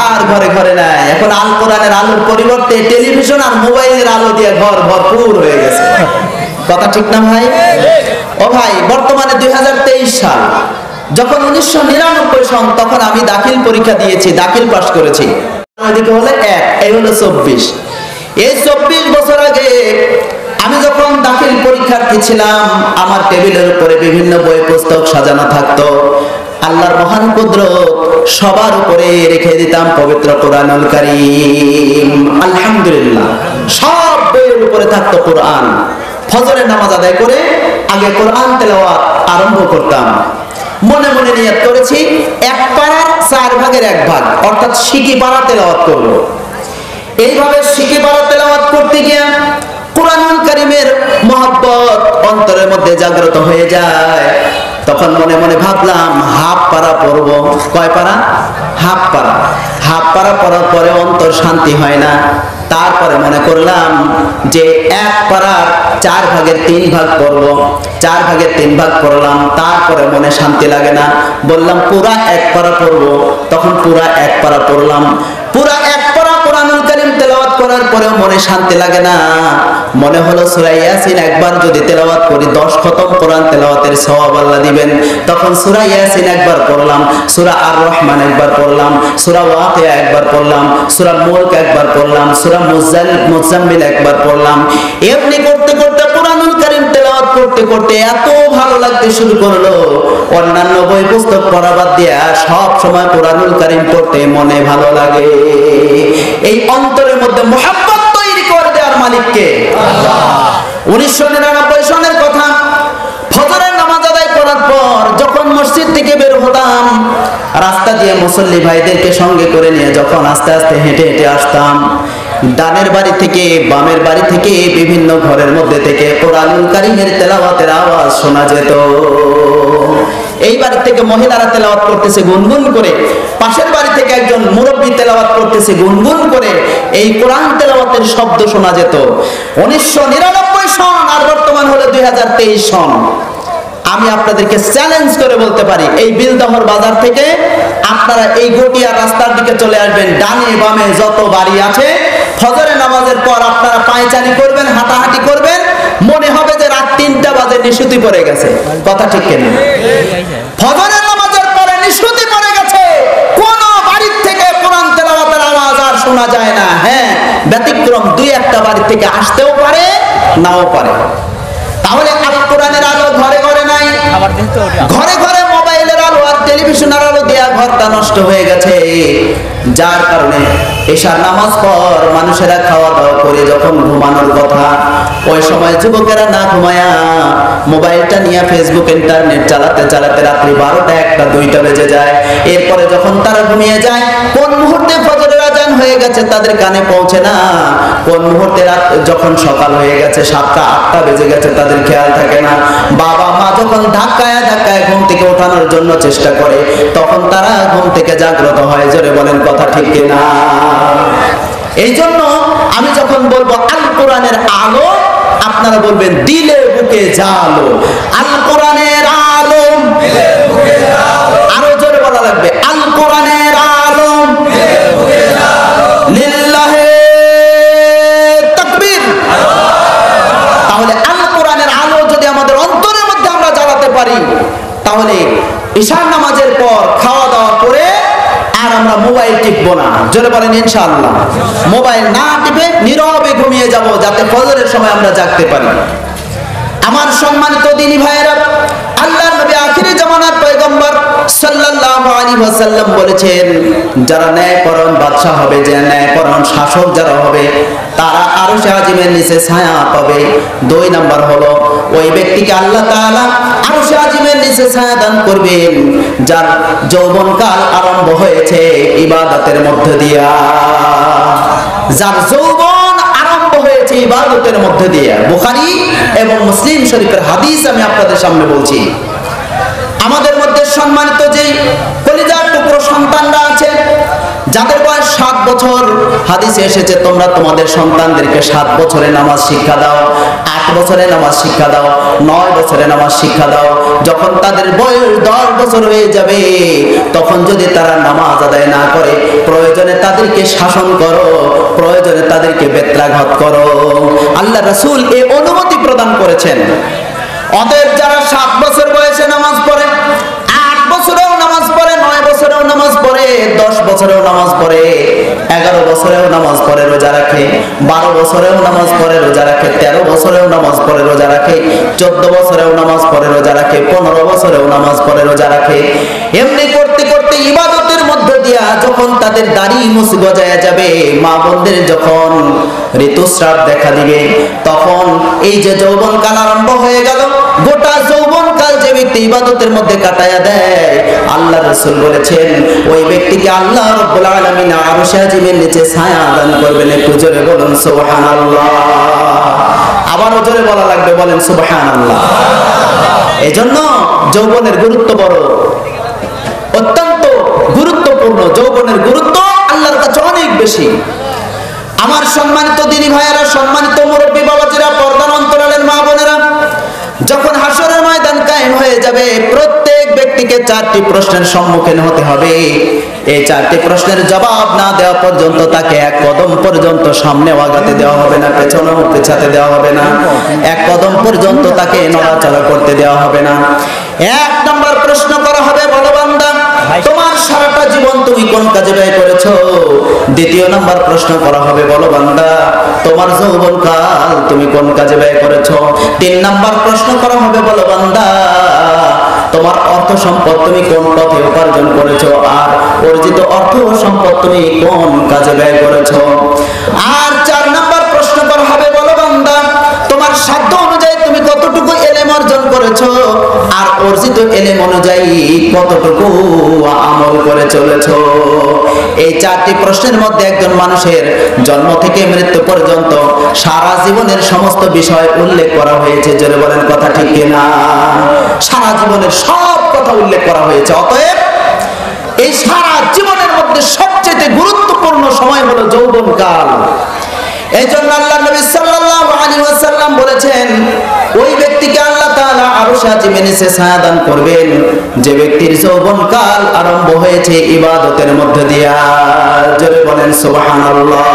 আর ঘরে ঘরে নাই। এখন আল কোরআনের আলোর পরিবর্তে টেলিভিশন আর মোবাইলের আলো দিয়ে ঘর ভরপুর হয়ে গেছে। কথা ঠিক না ভাই? ও ভাই, বর্তমানে 2023 সাল, যখন 1999 সন, তখন আমি দাখিল পরীক্ষা দিয়েছি, দাখিল পাস করেছি। ওইদিকে হলে 1, এই হলো 24। এই 24 বছর আগে আমি যখন দাখিল পরীক্ষার্থী ছিলাম, আমার টেবিলের উপরে বিভিন্ন বই পুস্তক সাজানো থাকতো। আল্লাহর মহান কুদরত, সবার উপরে রেখে দিতাম পবিত্র কোরআনুল কারীম। আলহামদুলিল্লাহ, সব বইয়ের উপরে থাকতো কোরআন। ফজরের নামাজ আদায় করে আগে কোরআন তেলাওয়াত আরম্ভ করতাম। মনে মনে নিয়ত করেছি, এক পারার 4 ভাগের 1 ভাগ, অর্থাৎ সিকি পারা তেলাওয়াত করব। এইভাবে সিকি পারা তেলাওয়াত করতে গিয়ে কোরআনুল কারীমের মহব্বত অন্তরের মধ্যে জাগ্রত হয়ে যায়। তখন মনে মনে ভাবলাম, হাফ পারা পড়ব। কয় পারা? হাফ পারা। হাফ পারা পড়ার পরে অন্তর শান্তি হয় না। তারপরে মনে করলাম যে 1 পারার 4 ভাগের 3 ভাগ পড়ব। 4 ভাগের 3 ভাগ পড়লাম, তারপরে মনে শান্তি লাগে না। বললাম পুরা 1 পারা পড়ব। তখন পুরা 1 পারা পড়লাম। পুরা 1 পারা কোরআনুল কারীম তেলাওয়াত করার পরেও মনে শান্তি লাগে না। মনে হলো সূরা ইয়াসিন একবার যদি তেলাওয়াত করি 10 খতম কোরআন তেলাওয়াতের সওয়াব আল্লাহ দিবেন। তখন সূরা ইয়াসিন একবার পড়লাম, সূরা আর রহমান একবার পড়লাম, সূরা ওয়াকিয়া একবার পড়লাম, সূরা মুলক একবার পড়লাম, সূরা মুজাম্মিল একবার পড়লাম। এমনি করতে করতে কোরআনুল কারীম তেলাওয়াত করতে করতে এত ভালো লাগতে শুরু করলো, অন্যান্য বই পুস্তক পড়া বাদ দিয়ে সব সময় কোরআনুল কারীম পড়তে মনে ভালো লাগে। এই অন্তরের মধ্যে মুহাব্বত তৈরি করে দেওয়ার মালিক কে? আল্লাহ। 1999 সনের কথা। ফজরের নামাজ আদায় করার পর যখন মসজিদ থেকে বের হতাম, রাস্তা দিয়ে মুসল্লি ভাইদেরকে সঙ্গে করে নিয়ে যখন আস্তে আস্তে হেঁটে হেঁটে আসতাম, ডানের বাড়ি থেকে বামের বাড়ি থেকে বিভিন্ন ঘরের মধ্যে থেকে কোরআনুল কারীমের তেলাওয়াতের আওয়াজ শোনা যেত। এই বাড়ি থেকে মহিলারা তেলাওয়াত করতেছে গুনগুন করে, পাশের বাড়ি থেকে একজন মুরব্বী তেলাওয়াত করতেছে গুনগুন করে, এই কোরআন তেলাওয়াতের শব্দ শোনা যেত। 1999 সন আর বর্তমান হলো 2023 সন। আমি আপনাদেরকে চ্যালেঞ্জ করে বলতে পারি, এই বিলদহর বাজার থেকে আপনারা এই গটিয়া রাস্তার দিকে চলে আসবেন, ডানে বামে যত বাড়ি আছে, ফজরের নামাজের পর আপনারা পায়চারি করবেন, হাঁটাহাঁটি করবেন, মনে হবে যে রাত 3টা বাজে নিশুতি পড়ে গেছে। কথা ঠিক কিনা? ফজরের নামাজের পরে নিশুতি পড়ে গেছে, কোন বাড়ির থেকে কোরআন তেলাওয়াতের আওয়াজ আর শোনা যায় না। হ্যাঁ, ব্যতিক্রম 2-1টা বাড়ি থেকে আসতেও পারে, নাও পারে। তাহলে আল কোরআনের আলো ঘরে ঘরে নাই, ঘরে ঘরে মোবাইলের আলো আর টেলিভিশনের আলো দেয়া ঘরটা নষ্ট হয়ে গেছে। যার কারণে এশার নামাজ পর মানুষেরা খাওয়া দাওয়া করে যখন ঘুমানোর কথা, ওই সময় যুবকেরা না ঘুমায়া মোবাইলটা নিয়ে ফেসবুক ইন্টারনেট চালাতে চালাতে রাত্রি 12টা 1টা 2টা বেজে যায়। এরপরে যখন তারা ঘুমিয়ে যায়, কোন মুহূর্তে ফজরের আজান হয়ে গেছে তাদের কানে পৌঁছে না, কোন মুহূর্তে রাত যখন সকাল হয়ে গেছে 7টা 8টা বেজে গেছে তাদের খেয়াল থাকে না। বাবা মা যখন ধাক্কায় ধাক্কায় ঘুম থেকে ওঠানোর জন্য চেষ্টা করে, তখন তারা ঘুম থেকে জাগ্রত হয়। জোরে বলেন কথা ঠিক কিনা? এই জন্য আমি যখন বলবো আল কোরআনের আলো, আপনারা বলবেন দিলে বুকে জালো। আল কোরআনের আলো, আরো জোরে বলা লাগবে, আল কোরআনের আলো, লিল্লাহে তাকবীর। তাহলে আল কোরআনের আলো যদি আমাদের অন্তরের মধ্যে আমরা জ্বালাতে পারি, তাহলে ঈশার নামাজের পর খাওয়া দাওয়া করে আর আমরা মোবাইল টিপবো না। জোরে বলেন ইনশাআল্লাহ। মোবাইল না টিপে নীরবে ঘুমিয়ে যাব, যাতে ফজরের সময় আমরা জাগতে পারি। আমার সম্মানিত দিনী ভাইয়েরা, আল্লাহর নবী আখিরি জামানার পয়গম্বর সাল্লাল্লাহু আলাইহি ওয়াসাল্লাম বলেছেন, যারা ন্যায়পরায়ণ বাদশা হবে, যে ন্যায়পরায়ণ শাসক যারা হবে, তারা আরশে আজিমের নিচে ছায়া পাবে। 2 নাম্বার হলো ওই ব্যক্তিকে আল্লাহ তাআলা আরশে আজিমের নিচে ছায়া দান করবেন, যার যৌবনকাল আরম্ভ হয়েছে ইবাদতের মধ্য দিয়া। যার যৌবন আরম্ভ হয়েছে ইবাদতের মধ্য দিয়ে। বুখারী এবং মুসলিম শরীফের হাদিস আমি আপনাদের সামনে বলছি। আমাদের মধ্যে সম্মানিত যে কলিজার টুকরো সন্তানরা আছে, যাদের বয়স 7 বছর, হাদিসে এসেছে তোমরা তোমাদের সন্তানদেরকে 7 বছরে নামাজ শিক্ষা দাও, 8 বছরে নামাজ শিক্ষা দাও, 9 বছরে নামাজ শিক্ষা দাও। যখন তাদের বয়স 10 বছর হয়ে যাবে, তখন যদি তারা নামাজ আদায় না করে, প্রয়োজনে তাদেরকে শাসন করো, প্রয়োজনে তাদেরকে বেত্রাঘাত করো। আল্লাহ রাসূল এই অনুমতি প্রদান করেছেন। অতএব যারা 7 বছর বয়সে নামাজ পড়ে, 8 বছরেও নামাজ পড়ে, 9 বছরেও নামাজ পড়ে, 10 বছরেও নামাজ পড়ে, 11 বছরেও নামাজ পড়ে, রোজা রাখে, 12 বছরেও নামাজ পড়ে, রোজা রাখে, 13 বছরেও নামাজ পড়ে, রোজা রাখে, 14 বছরেও নামাজ পড়ে, রোজা রাখে, 15 বছরেও নামাজ পড়ে, রোজা রাখে। এমনি করতে করতে ইবাদতের মধ্য দিয়া যখন তাদের দাড়ি মুছ গজায়া যাবে, মা বোনদের যখন ঋতুস্রাব দেখা দিবে, তখন এই যে যৌবনকাল আরম্ভ হয়ে গেল, গোটা যৌবনকাল যে ব্যক্তি ইবাদতের মধ্যে কাটায়া দেয়, আল্লাহ রাসূল বলেছেন ওই ব্যক্তিকে আল্লাহ রাব্বুল আলামিন আরশে আজিমের নিচে ছায়া দান করবেন। একটু জোরে বলুন সুবহানাল্লাহ। আবারও জোরে বলা লাগবে, বলেন সুবহানাল্লাহ। এজন্য যৌবনের গুরুত্ব বড়, অত্যন্ত গুরুত্বপূর্ণ। যৌবনের গুরুত্ব আল্লাহর কাছে অনেক বেশি। আমার সম্মানিত দিনী ভাইয়েরা, সম্মানিত মুরব্বী বাবাজিরা, পর্দার অন্তরালের মা বোনেরা, যখন হাসরের ময়দান কায়েম হয়ে যাবে, প্রত্যেক ব্যক্তিকে 4টি প্রশ্নের সম্মুখীন হতে হবে। এই 4টি প্রশ্নের জবাব না দেওয়া পর্যন্ত তাকে 1 কদম পর্যন্ত সামনে আগাতে দেওয়া হবে না, পেছনেও পেছাতে দেওয়া হবে না, 1 কদম পর্যন্ত তাকে নড়াচড়া করতে দেওয়া হবে না। 1 নম্বর প্রশ্ন করা হবে, বলো বান্দা তোমার সারাটা জীবন তুমি কোন কাজে ব্যয় করেছো? 2য় নম্বর প্রশ্ন করা হবে, বলো বান্দা তোমার যৌবনকাল তুমি কোন কাজে ব্যয় করেছো? 3 নম্বর প্রশ্ন করা হবে, বলো বান্দা তোমার অর্থ সম্পদ তুমি কোন পথে উপার্জন করেছো, আর অর্জিত অর্থ সম্পদ তুমি কোন কাজে ব্যয় করেছো? আর 4 নম্বর প্রশ্ন করা হবে, বলো বান্দা তোমার সাধ্য এলেম অনুযায়ী কতটুকু আমল করে চলেছো। এই 4টি প্রশ্নের মধ্যে একজন মানুষের জন্ম থেকে মৃত্যু পর্যন্ত সারা জীবনের সমস্ত বিষয় উল্লেখ করা হয়েছে। জোরে বলেন কথা ঠিক কিনা? সারা জীবনের সব কথা উল্লেখ করা হয়েছে। অতএব এই সারা জীবনের মধ্যে সবচেয়ে গুরুত্বপূর্ণ সময় হলো যৌবনকাল। এই জন্য আল্লাহ নবী সাল্লাল্লাহু আলাইহি ওয়াসাল্লাম বলেছেন, ওই ব্যক্তিকে আল্লাহ তাআলা আরশে আজিমের নিচে ছায়া দান করবেন যে ব্যক্তির যৌবনকাল আরম্ভ হয়েছে ইবাদতের মধ্য দিয়া। জোরে বলেন সুবহানাল্লাহ।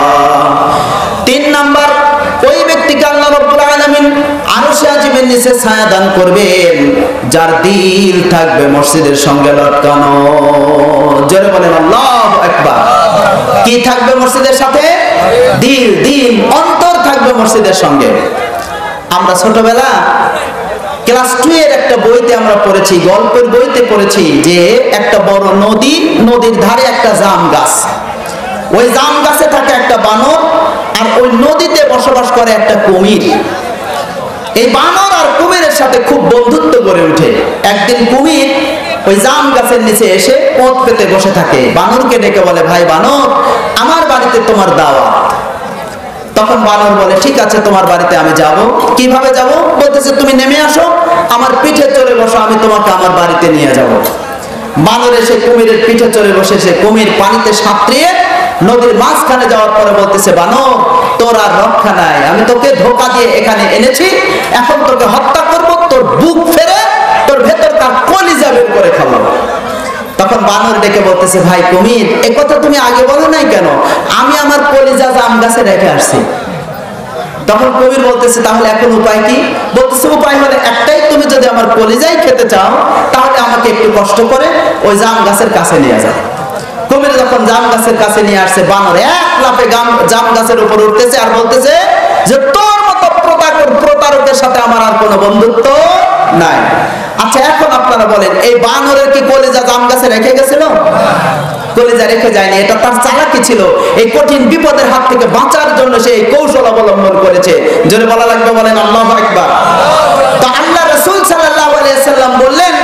3 নাম্বার, ওই ব্যক্তিকে আল্লাহ রাব্বুল আলামিন আরশে আজিমের নিচে ছায়া দান করবেন যার দিল থাকবে মসজিদের সঙ্গে লটকানো। জোরে বলেন আল্লাহু আকবার। কি থাকবে মসজিদের সাথে? দিল, অন্তর থাকবে মসজিদের সঙ্গে। আমরা ছোটবেলা ক্লাস 2 এর একটা বইতে আমরা পড়েছি, গল্পের বইতে পড়েছি যে একটা বড় নদী, নদীর ধারে একটা জাম গাছ, ওই জাম গাছে থাকে একটা বানর, আর ওই নদীতে বসবাস করে একটা কুমির। এই বানর আর কুমিরের সাথে খুব বন্ধুত্ব গড়ে ওঠে। একদিন কুমির ওই জাম গাছের নিচে এসে পথ পেতে বসে থাকে। বানরকে ডেকে বলে, ভাই বানর, আমার বাড়িতে তোমার দাওয়াত। তখন বানর বলে, ঠিক আছে, তোমার বাড়িতে আমি যাব। কিভাবে যাব? বলতেছে, তুমি নেমে আসো, আমার পিঠে চড়ে বসো, আমি তোমাকে আমার বাড়িতে নিয়ে যাব। বানর এসে কুমিরের পিঠে চড়ে বসেছে। কুমির পানিতে সাঁতরিয়ে নদীর মাঝখানে যাওয়ার পরে বলতেছে, বানর, তোর আর রক্ষা নাই, আমি তোকে ধোঁকা দিয়ে এখানে এনেছি, এখন তোকে হত্যা করব, তোর বুক ফেরে তোর ভেতরকার কলিজা বের করে খাবো। তখন বানর ডেকে বলতেছে, ভাই কুমির, এ কথা তুমি আগে বলো নাই কেন? আমি আমার কলিজা জাম গাছে রেখে আসছি। তখন কুমির বলতেছে, তাহলে এখন উপায় কি? বলতেছে, উপায় হলে একটাই, তুমি যদি আমার কলিজাই খেতে চাও তাহলে আমাকে একটু কষ্ট করে ওই জাম গাছের কাছে নিয়ে যাও। কুমির যখন জাম গাছের কাছে নিয়ে আসছে, বানর এক লাফে জাম গাছের উপর উঠতেছে আর বলতেছে যে, তোর মতো প্রতারকের সাথে আমার আর কোনো বন্ধুত্ব নাই। আচ্ছা, এখন আপনারা বলেন, এই বানরের কি কলিজা জাম গাছে রেখে গেছিল? কলিজা রেখে যায়নি, এটা তার চালাকি ছিল। এই কঠিন বিপদের হাত থেকে বাঁচার জন্য সে এই কৌশল অবলম্বন করেছে। জোরে বলা লাগবে, বলেন আল্লাহু আকবার। তো আল্লাহ রাসূল সাল্লাল্লাহু আলাইহি সাল্লাম বললেন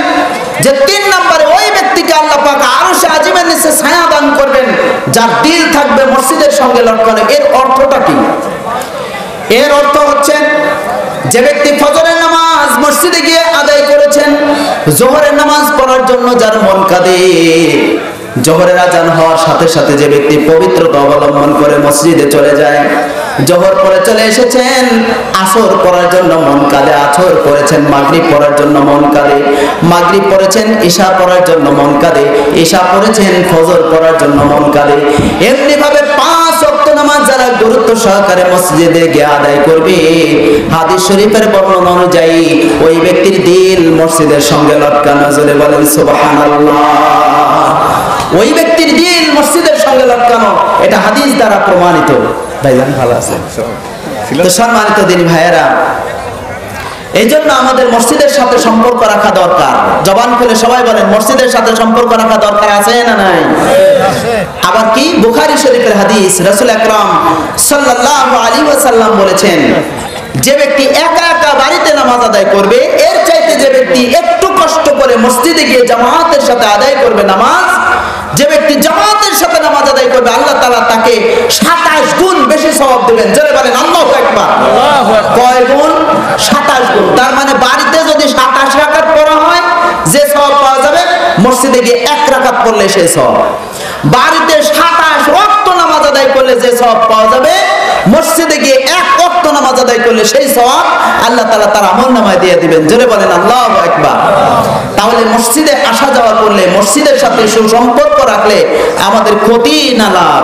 যে 3 নম্বরে ওই ব্যক্তিকে আল্লাহ পাক আরশে আজিমের নিচে ছায়া দান করবেন যার দিল থাকবে মসজিদের সঙ্গে লটকানো। এর অর্থটা কি? এর অর্থ হচ্ছে, যে ব্যক্তি ফজরের নামাজ মসজিদে গিয়ে আদায় করেছেন, জোহরের নামাজ পড়ার জন্য যার মন কাঁদে, জোহরের আজান হওয়ার সাথে সাথে যে ব্যক্তি পবিত্রতা অবলম্বন করে মসজিদে চলে যায়, জোহর পরে চলে এসেছেন, আসর পড়ার জন্য মন কাঁদে, আসর পড়েছেন, মাগরিব পড়ার জন্য মন কাঁদে, মাগরিব পড়েছেন, ঈশা পড়ার জন্য মন কাঁদে, ঈশা পড়েছেন, ফজর পড়ার জন্য মন কাঁদে। এমনি ভাবে 5 ওয়াক্ত নামাজ যারা গুরুত্ব সহকারে মসজিদে গিয়ে আদায় করবে, হাদিস শরীফের বর্ণনা অনুযায়ী ওই ব্যক্তির দিল মসজিদের সঙ্গে লটকানো। জোরে বলেন সুবহানাল্লাহ। ওই ব্যক্তির দিল মসজিদের সঙ্গে লটকানো, এটা হাদিস দ্বারা প্রমাণিত। ভাইজান ভালো আছে তো? সম্মানিত দিনী ভাইয়েরা, এই জন্য আমাদের মসজিদের সাথে সম্পর্ক রাখা দরকার। জবান খুলে সবাই বলেন, মসজিদের সাথে সম্পর্ক রাখা দরকার আছে না নাই? আবার কি? বুখারী শরীফের হাদিস, রাসূল আকরাম সাল্লাল্লাহু আলাইহি ওয়াসাল্লাম বলেছেন, যে ব্যক্তি একা একা বাড়িতে নামাজ আদায় করবে, এর চাইতে যে ব্যক্তি একটু কষ্ট করে মসজিদে গিয়ে জামাতের সাথে আদায় করবে নামাজ, যে ব্যক্তি জামাতের সাথে নামাজ আদায় করবে, আল্লাহ তাআলা তাকে 27 গুণ বেশি সওয়াব দিবেন। জোরে বলেন আল্লাহু আকবার। কয় গুণ? 27 গুণ। তার মানে বাড়িতে যদি 27 রাকাত পড়া হয়, যে সওয়াব পাওয়া যাবে, মসজিদে গিয়ে 1 রাকাত পড়লে সেই সওয়াব। বাড়িতে 27 ওয়াক্ত নামাজ আদায় করলে যে সওয়াব পাওয়া যাবে, মসজিদে গিয়ে 1 ওয়াক্ত নামাজ আদায় করলে সেই সওয়াব আল্লাহ তাআলা তার আমলনামায় দিয়ে দিবেন। জোরে বলেন আল্লাহু আকবার। তাহলে মসজিদে আসা যাওয়া করলে, মসজিদের সাথে সুসম্পর্ক রাখলে আমাদের ক্ষতি না লাভ?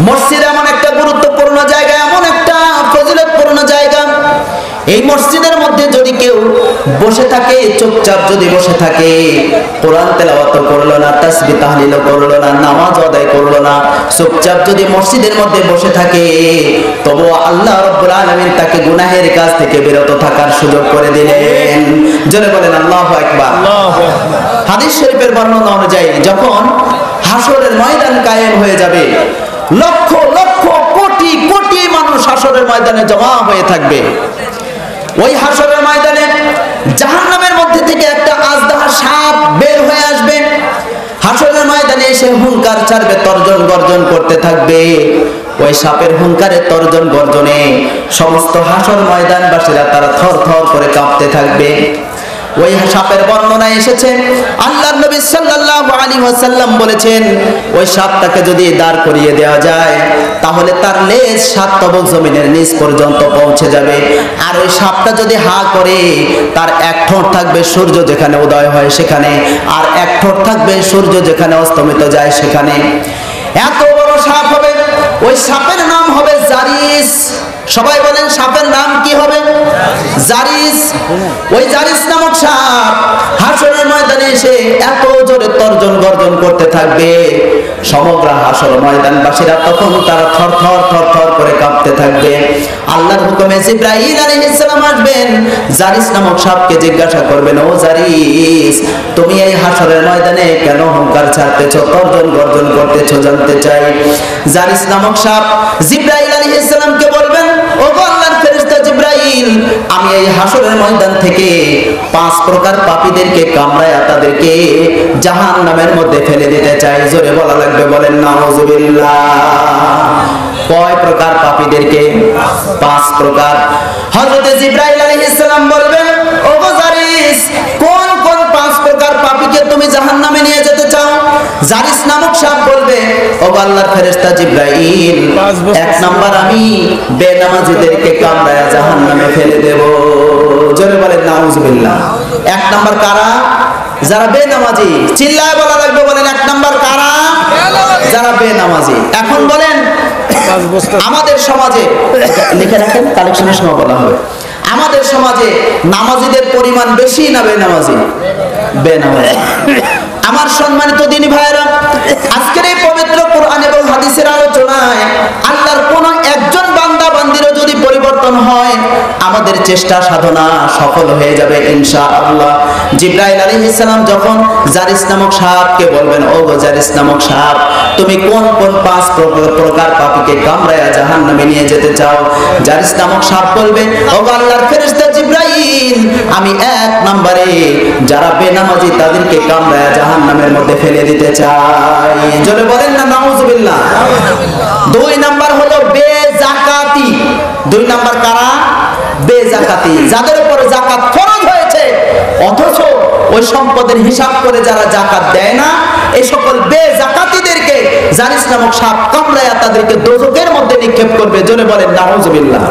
মসজিদ এমন একটা গুরুত্বপূর্ণ জায়গা, এমন একটা ফজিলতপূর্ণ জায়গা, এই মসজিদের মধ্যে যদি কেউ বসে থাকে, চুপচাপ যদি বসে থাকে, কোরআন তেলাওয়াত করলো না, তাসবিহ তাহলিল করলো না, নামাজ আদায় করলো না, চুপচাপ যদি মসজিদের মধ্যে বসে থাকে, তবু আল্লাহ রাব্বুল আলামিন তাকে গুনাহের কাজ থেকে বিরত থাকার সুযোগ করে দিলেন। জোরে বলেন আল্লাহু আকবার। হাদিস শরীফের বর্ণনা অনুযায়ী যখন হাসরের ময়দান কায়েম হয়ে যাবে, লক্ষ লক্ষ কোটি কোটি মানুষ হাসরের ময়দানে জমা হয়ে থাকবে, ওই হাসরের ময়দানে জাহান্নামের মধ্যে থেকে একটা আজদাহা এসে হুঙ্কার ছাড়বে, তর্জন গর্জন করতে থাকবে। ওই সাপের হুঙ্কারে তর্জন গর্জনে সমস্ত হাসর ময়দানবাসীরা তারা থর থর করে কাঁপতে থাকবে। ওই সাপের বর্ণনা এসেছে, আল্লাহর নবী সাল্লাল্লাহু আলাইহি ওয়াসাল্লাম বলেছেন, ওই সাপটাকে যদি দাঁড় করিয়ে দেওয়া যায় তাহলে তার লেজ 7 তবক জমিনের নিচ পর্যন্ত পৌঁছে যাবে। আর ওই সাপটা যদি হা করে, তার এক ঠোঁট থাকবে সূর্য যেখানে উদয় হয় সেখানে, আর এক ঠোঁট থাকবে সূর্য যেখানে অস্তমিত যায় সেখানে। এত বড় সাপ হবে। ওই সাপের নাম হবে জারিস। সবাই বলেন সাপের নাম কি হবে? জারিস। ওই জারিস নামক সাপ হাসরের ময়দানে এসে এত জোরে তর্জন গর্জন করতে থাকবে, সমগ্র হাসর ময়দানবাসীরা তখন তারা থর থর থর থর করে কাঁপতে থাকবে। আল্লাহর হুকুমে জিবরাইল আলাইহিস সালাম আসবেন, জারিস নামক সাপকে জিজ্ঞাসা করবেন, ও জারিস, তুমি এই হাসরের ময়দানে কেন হুঙ্কার ছাড়তেছো, তর্জন গর্জন করতেছো, জানতে চাই। জারিস নামক সাপ জিবরাইল আলাইহিস সালামকে বলবেন, ও আল্লাহর ফেরেশতা জিবরাইল, আমি এই হাসরের ময়দান থেকে 5 প্রকার পাপীদেরকে কামড়ায়া তাদেরকে জাহান্নামের মধ্যে ফেলে দিতে চাই। জোরে বলা লাগবে, বলেন নাউজুবিল্লাহ। কয় প্রকার পাপীদেরকে? 5 প্রকার। হযরত জিবরাইল আলাইহিস সালাম বলবেন, ও জারিস, কোন কোন 5 প্রকার পাপীকে তুমি জাহান্নামে নিয়ে যেতে চাও? জারিস নামক সাপ বলবে, ও আল্লাহর ফেরেশতা জিবরাইল, 1 নাম্বার আমি বেনামাজীদেরকে কামড়ায়া জাহান্নামে ফেলে দেব। জোরে বলেন নাউজুবিল্লাহ। 1 নাম্বার কারা? যারা বেনামাজি। চিল্লায় বলা লাগবে, বলেন 1 নাম্বার কারা? যারা বেনামাজি। এখন বলেন আমাদের সমাজে, লিখে রাখেন, কালেকশনের সময় বলা হবে, আমাদের সমাজে নামাজীদের পরিমাণ বেশি না বেনামাজি? বেনামাজি। আমার সম্মানিত দিনী ভাইরা, আজকের এই পবিত্র কোরআন এবং হাদিসের আলোচনায় আল্লাহর কোন একজন বান্দা বান্দিরও যদি পরিবর্তন হয়, আমাদের চেষ্টা সাধনা সফল হয়ে যাবে ইনশাআল্লাহ। জিবরাইল আলাইহিস সালাম যখন জারিস নামক সাপকে বলবেন, ও জারিস নামক সাপ, তুমি কোন কোন 5 প্রকার পাপীকে কামড়ায়া জাহান্নামে নিয়ে যেতে চাও? জারিস নামক সাপ বলবে, ও আল্লাহর ফেরেশতা জিবরাইল, আমি 1 নম্বরে যারা বেনামাজি তাদেরকে কামড়ায়া জাহান্নামের মধ্যে ফেলে দিতে চাই। জোরে বলেন না নাউজুবিল্লাহ। 2 নাম্বার হলো বেযাকাতি। 2 নাম্বার কারা? বেযাকাতি, যাদের উপর যাকাত ফরজ হয়েছে অথচ ওই সম্পদের হিসাব করে যারা যাকাত দেয় না, এই সকল বেযাকাতীদেরকে জারিস নামক সাপ কামড়ায়া তাদেরকে দোজখের মধ্যে নিক্ষেপ করবে। জোরে বলেন নাউজুবিল্লাহ।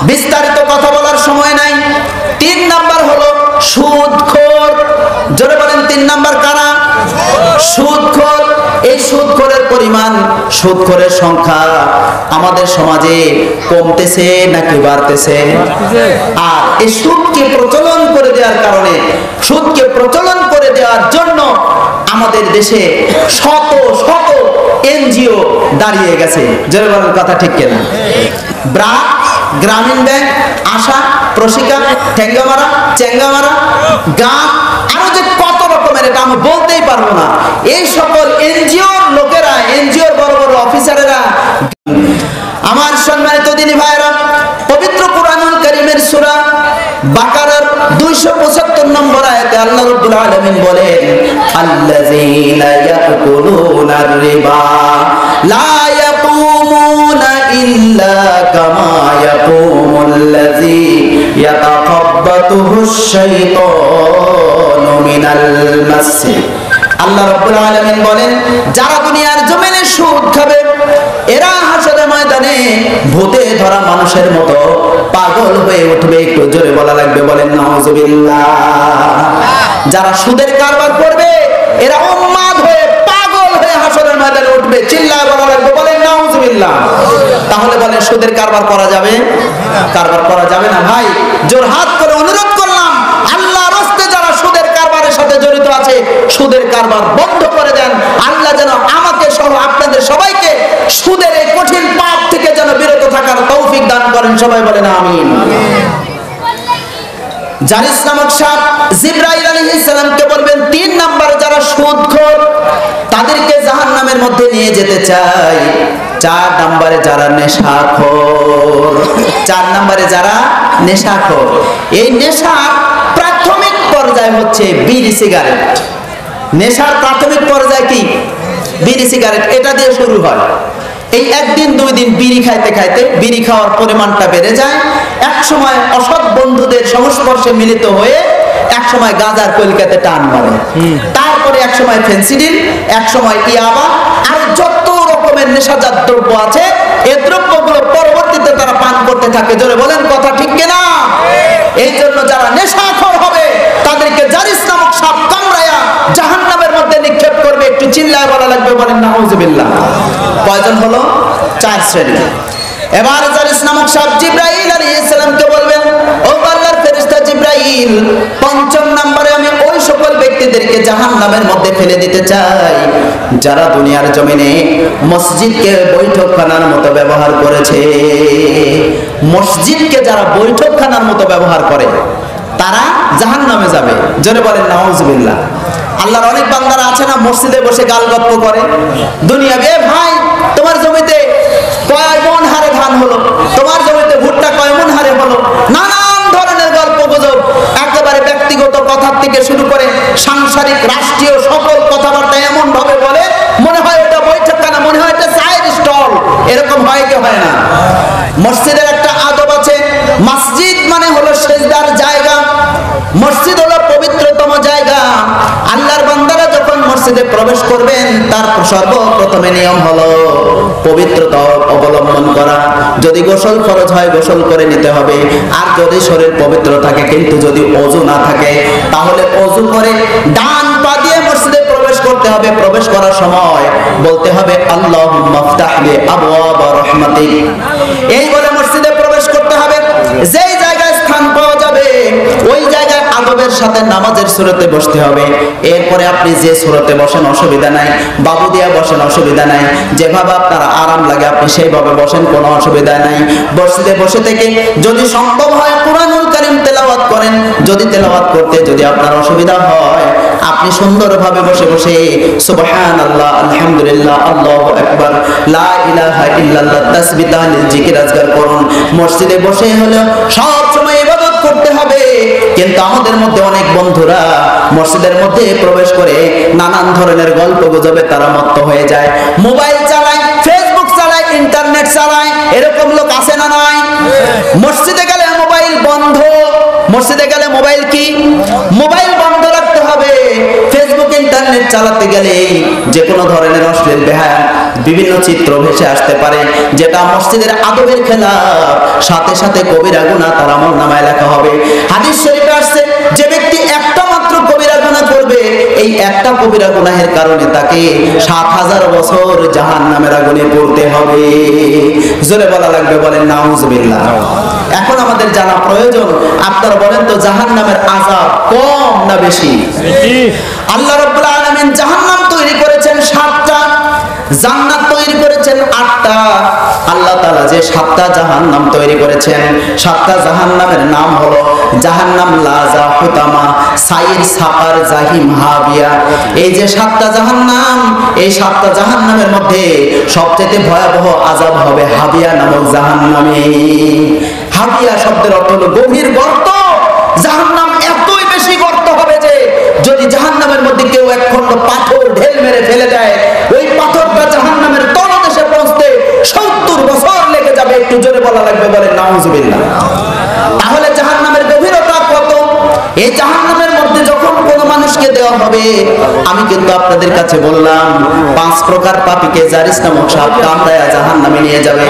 বিস্তারিত কথা বলার সময় নাই। 3 নাম্বার হলো সুদখোর। জোরে বলেন 3 নাম্বার কারা? সুদখোর। এই সুদখোরের পরিমাণ, সুদখোরের সংখ্যা আমাদের সমাজে কমতেছে নাকি বাড়তেছে? আর এই সুদকে প্রচলন করে দেওয়ার কারণে, সুদকে প্রচলন করে দেওয়ার জন্য আমাদের দেশে শত শত এনজিও দাঁড়িয়ে গেছে। জোরে বলেন কথা ঠিক কিনা? ব্র্যাক, গ্রামীণ ব্যাংক, আশা, প্রশিকা, ঠেঙ্গামারা, চেঙ্গামারা, গাঁ, আরো যে কত রকমের, এটা আমি বলতেই পারবো না। এই সকল এনজিওর লোকেরা, এনজিওর বড় বড় অফিসারেরা, আমার সম্মানিত দিনী ভাইরা, পবিত্র কুরআনুল কারীমের সূরা বাকারার 275 নম্বর আয়াতে আল্লাহ রাব্বুল আলামিন বলেন, আল্লাযীনা ইয়াকুলুনার রিবা লা ইয়াকুমুনা ইল্লা কামা ইয়াকুমুল্লাযী ইয়াতাকাব্বাতুহুশ শাইতানু মিনাল মাস। আল্লাহ রাব্বুল আলামিন বলেন, যারা দুনিয়ার জমিনে সুদ খাবে এরা হাসরের ময়দানে ভূতে ধরা মানুষের মতো পাগল হয়ে উঠবে। একটু জোরে বলা লাগবে, বলেন নাউজুবিল্লাহ। যারা সুদের কারবার করবে এরা উন্মাদ হয়ে পাগল হয়ে হাসরের ময়দানে উঠবে। চিল্লায় বলা লাগবে, বলেন নাউজুবিল্লাহ। তাহলে বলেন সুদের কারবার করা যাবে? কারবার করা যাবে না। ভাই, জোরহাত করে অনুরোধ করলাম, আল্লাহর রাস্তায় যারা সুদের কারবারের সাথে জড়িত আছে, সুদের কারবার বন্ধ করে দেন। আল্লাহ যেন আমাকে সহ আপনাদের সবাইকে সুদের এই কঠিন পাপ থেকে যেন বিরত থাকার তৌফিক দান করেন। সবাই বলেন আমিন। জারিস নামক সাপ জিবরাইল আলাইহিস সালামকে বলবেন, 3 নম্বরে যারা সুদখোর তাদেরকে জাহান্নামের মধ্যে নিয়ে যেতে চাই। 4 নম্বরে যারা নেশাখোর। 4 নম্বরে যারা নেশাখোর। এই নেশার প্রাথমিক পর্যায় হচ্ছে বিড়ি সিগারেট। নেশার প্রাথমিক পর্যায়ে কি? বিড়ি সিগারেট, এটা দিয়ে শুরু হয়। এই একদিন দুই দিন বিড়ি খাইতে খাইতে বিড়ি খাওয়ার পরিমাণটা বেড়ে যায়। এক সময় অসৎ বন্ধুদের সংস্পর্শে মিলিত হয়ে এক সময় গাঁজার কলিকাতে টান মারে, তারপরে এক সময় ফেন্সিডিল, এক সময় ইয়াবা, আর যত রকমের নেশাজাত দ্রব্য আছে এই দ্রব্যগুলো পরবর্তীতে তারা পান করতে থাকে। জোরে বলেন কথা ঠিক কিনা? এই জন্য যারা নেশাখোর হবে তাদেরকে জারিস নামক সাপ কামড়ায়া জাহান্নামের মধ্যে নিক্ষেপ করবে। একটু চিল্লায় বলা লাগবে, বলেন নাউজুবিল্লাহ। কয়জন হলো? 4 শ্রেণী। এবার জারিস নামক সাপ জিবরাইল আলাইহিস সালামকে বলবেন, ও আল্লাহর ফেরেশতা জিবরাইল, 5ম নম্বরে আমি ওই সকল ব্যক্তিদেরকে জাহান্নামের মধ্যে ফেলে দিতে চাই যারা দুনিয়ার জমিনে মসজিদকে বৈঠকখানার মতো ব্যবহার করেছে। মসজিদকে যারা বৈঠকখানার মতো ব্যবহার করে তারা জাহান্নামে যাবে। জোরে বলেন নাউজুবিল্লাহ। আল্লাহর অনেক বান্দারা আছে না, মসজিদে বসে গালগপ্প করে দুনিয়া, এ ভাই তোমার জমিতে কয় মন হারে ধান হলো, তোমার জমিতে ভুট্টা কয় মন হারে হলো, নানান ধরনের গল্প গুজব, একেবারে ব্যক্তিগত কথা থেকে শুরু করে সাংসারিক রাষ্ট্রীয় সকল কথাবার্তা এমন ভাবে বলে মনে হয় এটা বৈঠকখানা, মনে হয় এটা চায়ের স্টল। এরকম হয় কি হয় না? মসজিদের একটা আদব আছে। মসজিদ মানে হলো সেজদার জায়গা, মসজিদ হলো পবিত্রতম জায়গা। আল্লাহর বান্দারা যখন মসজিদে প্রবেশ করবেন তার সর্বপ্রথমে নিয়ম হলো পবিত্রতা অবলম্বন করা। যদি গোসল ফরজ হয় গোসল করে নিতে হবে, আর যদি শরীর পবিত্র থাকে কিন্তু যদি ওযু না থাকে তাহলে ওযু করে ডান পা দিয়ে মসজিদে প্রবেশ করতে হবে। প্রবেশ করার সময় বলতে হবে আল্লাহুম্মা ইফতাহ লি আবওয়াবা রাহমাতিক, এই বলে মসজিদে প্রবেশ করতে হবে। যেই জায়গায় স্থান পাওয়া যাবে ওই জায়গায় আদবের সাথে নামাজের সুরতে বসতে হবে। এরপরে আপনি যে সুরতে বসেন অসুবিধা নাই, বাবু দিয়া বসেন অসুবিধা নাই, যেভাবে আপনার আরাম লাগে আপনি সেইভাবে বসেন, কোনো অসুবিধা নাই। মসজিদে বসে থেকে যদি সম্ভব হয় কুরআনুল কারীম তেলাওয়াত করেন। যদি তেলাওয়াত করতে যদি আপনার অসুবিধা হয় আপনি সুন্দরভাবে বসে বসে সুবহানাল্লাহ, আলহামদুলিল্লাহ, আল্লাহু আকবার, লা ইলাহা ইল্লাল্লাহ তাসবিহ তাহলিল জিকির আজকার করুন। মসজিদে বসে হলো সব সময় ইবাদত করতে হবে। কিন্তু আমাদের মধ্যে অনেক বন্ধুরা মসজিদের মধ্যে প্রবেশ করে নানান ধরনের গল্প গুজবে তারা মত্ত হয়ে যায়। মোবাইল চালায়, ফেসবুক চালায়, ইন্টারনেট চালায়। এরকম লোক আছে না নাই? মসজিদে গেলে মোবাইল বন্ধ। মসজিদে গেলে মোবাইল কি? মোবাইল বন্ধ রাখতে হবে। ফেসবুক ইন্টারনেট চালাতে গেলে যে কোনো ধরনের অশ্লীল বেহায়া বিভিন্ন চিত্র ভেসে আসতে পারে, যেটা মসজিদের আদবের খেলাফ। সাথে সাথে কবিরা গুনাহ তার আমলনামায় লেখা হবে। হাদিস শরীফে আসছে যে ব্যক্তি একটা মাত্র কবিরা গুনাহ করবে এই একটা কবিরা গুনাহের কারণে তাকে ৭,০০০ বছর জাহান্নামের আগুনে পড়তে হবে। জোরে বলা লাগবে, বলেন নাউজুবিল্লাহ। এখন আমাদের জানা প্রয়োজন, আপনারা বলেন তো জাহান্নামের আযাব কম না বেশি? আল্লাহ রাব্বুল আলামিন জাহান্নাম তৈরি করেছেন ৭টা, জান্নাত তৈরি করেছেন ৮টা। আল্লাহ তাআলা যে ৭টা জাহান্নাম তৈরি করেছেন, ৭টা জাহান্নামের নাম হলো জাহান্নাম লাযা হুতামা, সাইর, সাকার, জাহিম, হাবিয়া। এই যে ৭টা জাহান্নাম, এই ৭টা জাহান্নামের মধ্যে সবচেয়ে ভয়াবহ আযাব হবে হাবিয়া নামক জাহান্নামে। হাবিয়া শব্দের অর্থ হলো গভীর গর্ত। জাহান্নাম এতই বেশি গর্ত হবে যে যদি জাহান্নামের মধ্যে কেউ এক খণ্ড পাথর ঢেল মেরে ফেলে দেয় ওই পাথরটা জাহান্নামের তলদেশে পৌঁছতে ৭০ বছর লেগে যাবে। একটু জোরে বলা লাগবে, বলেন নাউজুবিল্লাহ। তাহলে জাহান্নামের গভীরতা কত? এই জাহান্নামের মধ্যে যখন কোনো মানুষকে দেওয়া হবে, আমি কিন্তু আপনাদের কাছে বললাম 5 প্রকার পাপীকে জারিস নামক সাপ কামড়ায়া জাহান্নামে নিয়ে যাবে।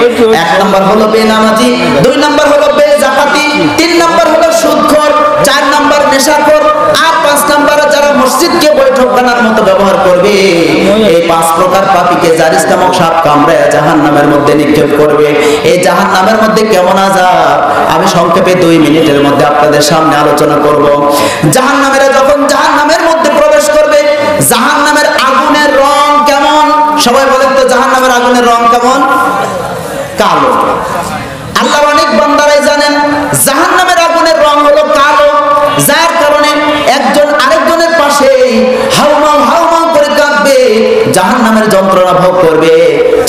1 নাম্বার হলো বেনামাজি, 2 নাম্বার হলো বেযাকাতি, 3 নাম্বার হলো সুদখোর, 4 নাম্বার নেশাখোর, আর 5 নাম্বার যারা মসজিদকে বৈঠকখানার মতো ব্যবহার করবে। এই 5 প্রকার পাপীকে জারিস নামক সাপ কামড়ায়া জাহান্নামের মধ্যে নিক্ষেপ করবে। এই জাহান্নামের মধ্যে কেমন আযাব আমি সংক্ষেপে 2 মিনিটের মধ্যে আপনাদের সামনে আলোচনা করব। জাহান্নামীরা যখন জাহান্নামের মধ্যে প্রবেশ করবে, জাহান্নামের আগুনের রং কেমন? সবাই বলেন তো জাহান্নামের আগুনের রং কেমন? কালো। আল্লাহর অনেক বান্দারাই জানেন জাহান্নামের আগুনের রং হলো কালো, যার কারণে একজন আরেকজনের পাশে হাউমাউ হাউমাউ করে কাঁদবে, জাহান্নামের যন্ত্রণা ভোগ করবে।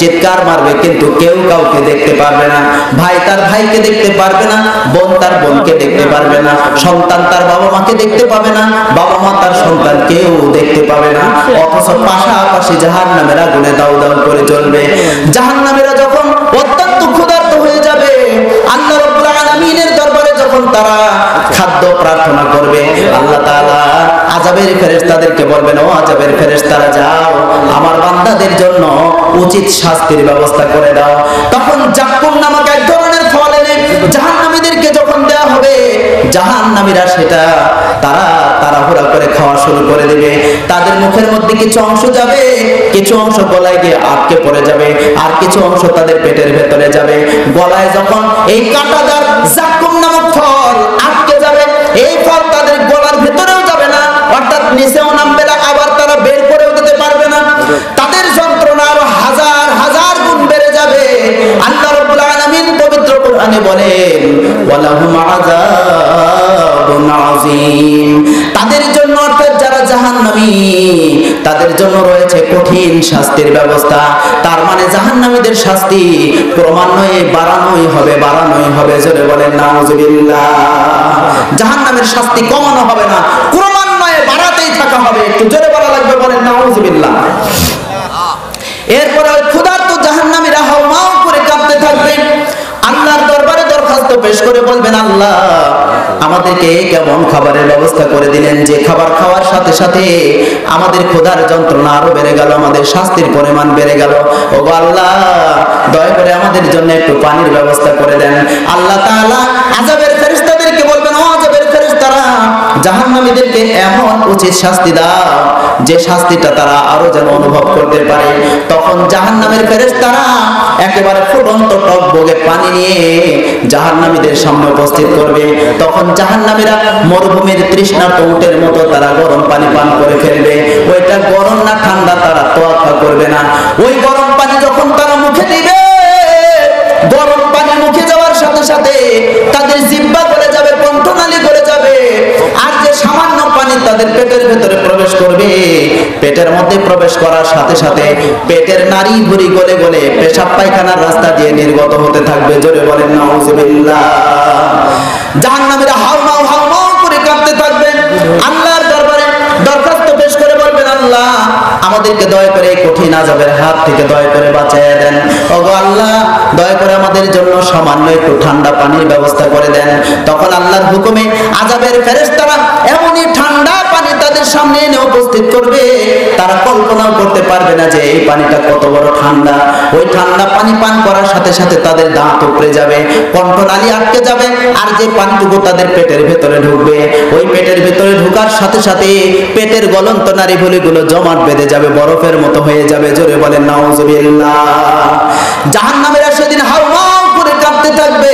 চিৎকার মারবে, কিন্তু কেউ কাউকে দেখতে পারবে না। ভাই তার ভাইকে দেখতে পারবে না, বোন তার বোনকে দেখতে পারবে না, সন্তান তার বাবা মাকে দেখতে পাবে না, বাবা মা তার সন্তান কেউ দেখতে পাবে না। অথচ পাশাপাশি জাহান্নামের আগুনে দাউ দাউ করে জ্বলবে। জাহান্নামীরা যখন অত্যন্ত ক্ষুধার্ত হয়ে যাবে, আল্লাহ রাব্বুল আলামিনের দরবারে যখন তারা খাদ্য প্রার্থনা করবে, আল্লাহ তাআলা আযাবের ফেরেশতাদেরকে বলবেন, ও আযাবের ফেরেশতারা যাও আমার বান্দাদের জন্য উচিত শাস্তির ব্যবস্থা করে দাও। তখন জাক্কুম নামক এক ধরনের ফল এনে জাহান্নামীদেরকে যখন দেওয়া হবে, জাহান্নামীরা সেটা তাড়াহুড়া করে খাওয়া শুরু করে দেবে। তাদের মুখের মধ্যে কিছু অংশ যাবে, কিছু অংশ গলায় গিয়ে আটকে পড়ে যাবে, আর কিছু অংশ তাদের পেটের ভেতরে যাবে। গলায় যখন এই কাঁটাদার জাক্কুম নামক ফল আটকে যাবে, এই ফল তাদের গলার ভেতরেও যাবে না, অর্থাৎ নিচেও নামবে না, আবার তারা বের করেও দিতে পারবে না। তাদের যন্ত্রণা আরো হাজার হাজার গুণ বেড়ে যাবে। আল্লাহ রাব্বুল আলামিন পবিত্র কোরআনে বলেন, ওয়ালাহুম আযাবুন আযীম, তাদের জন্য অর্থাৎ যারা জাহান্নামী তাদের জন্য রয়েছে কঠিন শাস্তির ব্যবস্থা। তার মানে জাহান্নামীদের শাস্তি ক্রমান্বয়ে বাড়ানোই হবে। জোরে বলেন নাউজুবিল্লাহ। জাহান্নামের শাস্তি কমানো হবে না, ক্রমান্বয়ে বাড়াতেই থাকা হবে। একটু জোরে বলা লাগবে, বলেন নাউজুবিল্লাহ। এরপরে ওই ক্ষুধার্ত জাহান্নামীরা হাওমাও করে কাঁদতে থাকবে, আল্লাহর দরবারে দরখাস্ত পেশ করে বলবেন, আল্লাহ আমাদেরকে কেমন খাবারের ব্যবস্থা করে দিলেন, যে খাবার খাওয়ার সাথে সাথে আমাদের ক্ষুধার যন্ত্রণা আরো বেড়ে গেল, আমাদের শাস্তির পরিমাণ বেড়ে গেল। ও আল্লাহ দয়া করে আমাদের জন্য একটু পানির ব্যবস্থা করে দেন। আল্লাহ তাআলা আযাবের ফেরেশতাদেরকে বলবেন, ও আযাবের ফেরেশতারা জাহান্নামীদেরকে এমন উচিত শাস্তি দাও যে শাস্তিটা তারা আরো যেন অনুভব করতে পারে। তখন জাহান্নামের ফেরেশতারা একেবারে ফুটন্ত টকবগে পানি নিয়ে জাহান্নামীদের সামনে উপস্থিত করবে। তখন জাহান্নামীরা মরুভূমির তৃষ্ণার্ত উটের মতো তারা গরম পানি পান করে ফেলবে। ওইটা গরম না ঠান্ডা তারা তোয়াক্কা করবে না। ওই গরম পানি যখন তারা মুখে দিবে, গরম পানি মুখে যাওয়ার সাথে সাথে তাদের জিহ্বা গলে যাবে, কণ্ঠনালী গলে যাবে। আর যে সামান্য পানি তাদের পেটের ভেতরে প্রবেশ করবে, পেটের মধ্যে প্রবেশ করার সাথে সাথে পেটের নাড়ি ভুঁড়ি গলে গলে পেশাব পায়খানার রাস্তা দিয়ে নির্গত হতে থাকবে। জোরে বলেন নাউজুবিল্লাহ। জাহান্নামীরা হাওমাও করে কাঁদতে থাকবে, আল্লাহর দরবারে দরখাস্ত পেশ করে বলবেন, আল্লাহ আমাদেরকে দয়া করে এই কঠিন আযাবের হাত থেকে দয়া করে বাঁচাইয়া দেন। ওগো আল্লাহ দয়া করে আমাদের জন্য সামান্য একটু ঠান্ডা পানির ব্যবস্থা করে দেন। তখন আল্লাহর হুকুমে আযাবের ফেরেশতারা এমনই ঠান্ডা পানি তাদের সামনে এনে উপস্থিত করবে, তারা কল্পনাও করতে পারবে না যে এই পানিটা কত বড় ঠান্ডা। ওই ঠান্ডা পানি পান করার সাথে সাথে তাদের দাঁত উপড়ে যাবে, কণ্ঠনালী আটকে যাবে, আর যে পানিটুকু তাদের পেটের ভেতরে ঢুকবে, ওই পেটের ভেতরে ঢোকার সাথে সাথে পেটের গলন্ত নাড়িভুঁড়িগুলো জমাট বেঁধে যাবে, বরফের মতো হয়ে যাবে। জোরে বলেন নাউজুবিল্লাহ। জাহান্নামীরা সেদিন হাওমাও করে কাঁদতে থাকবে।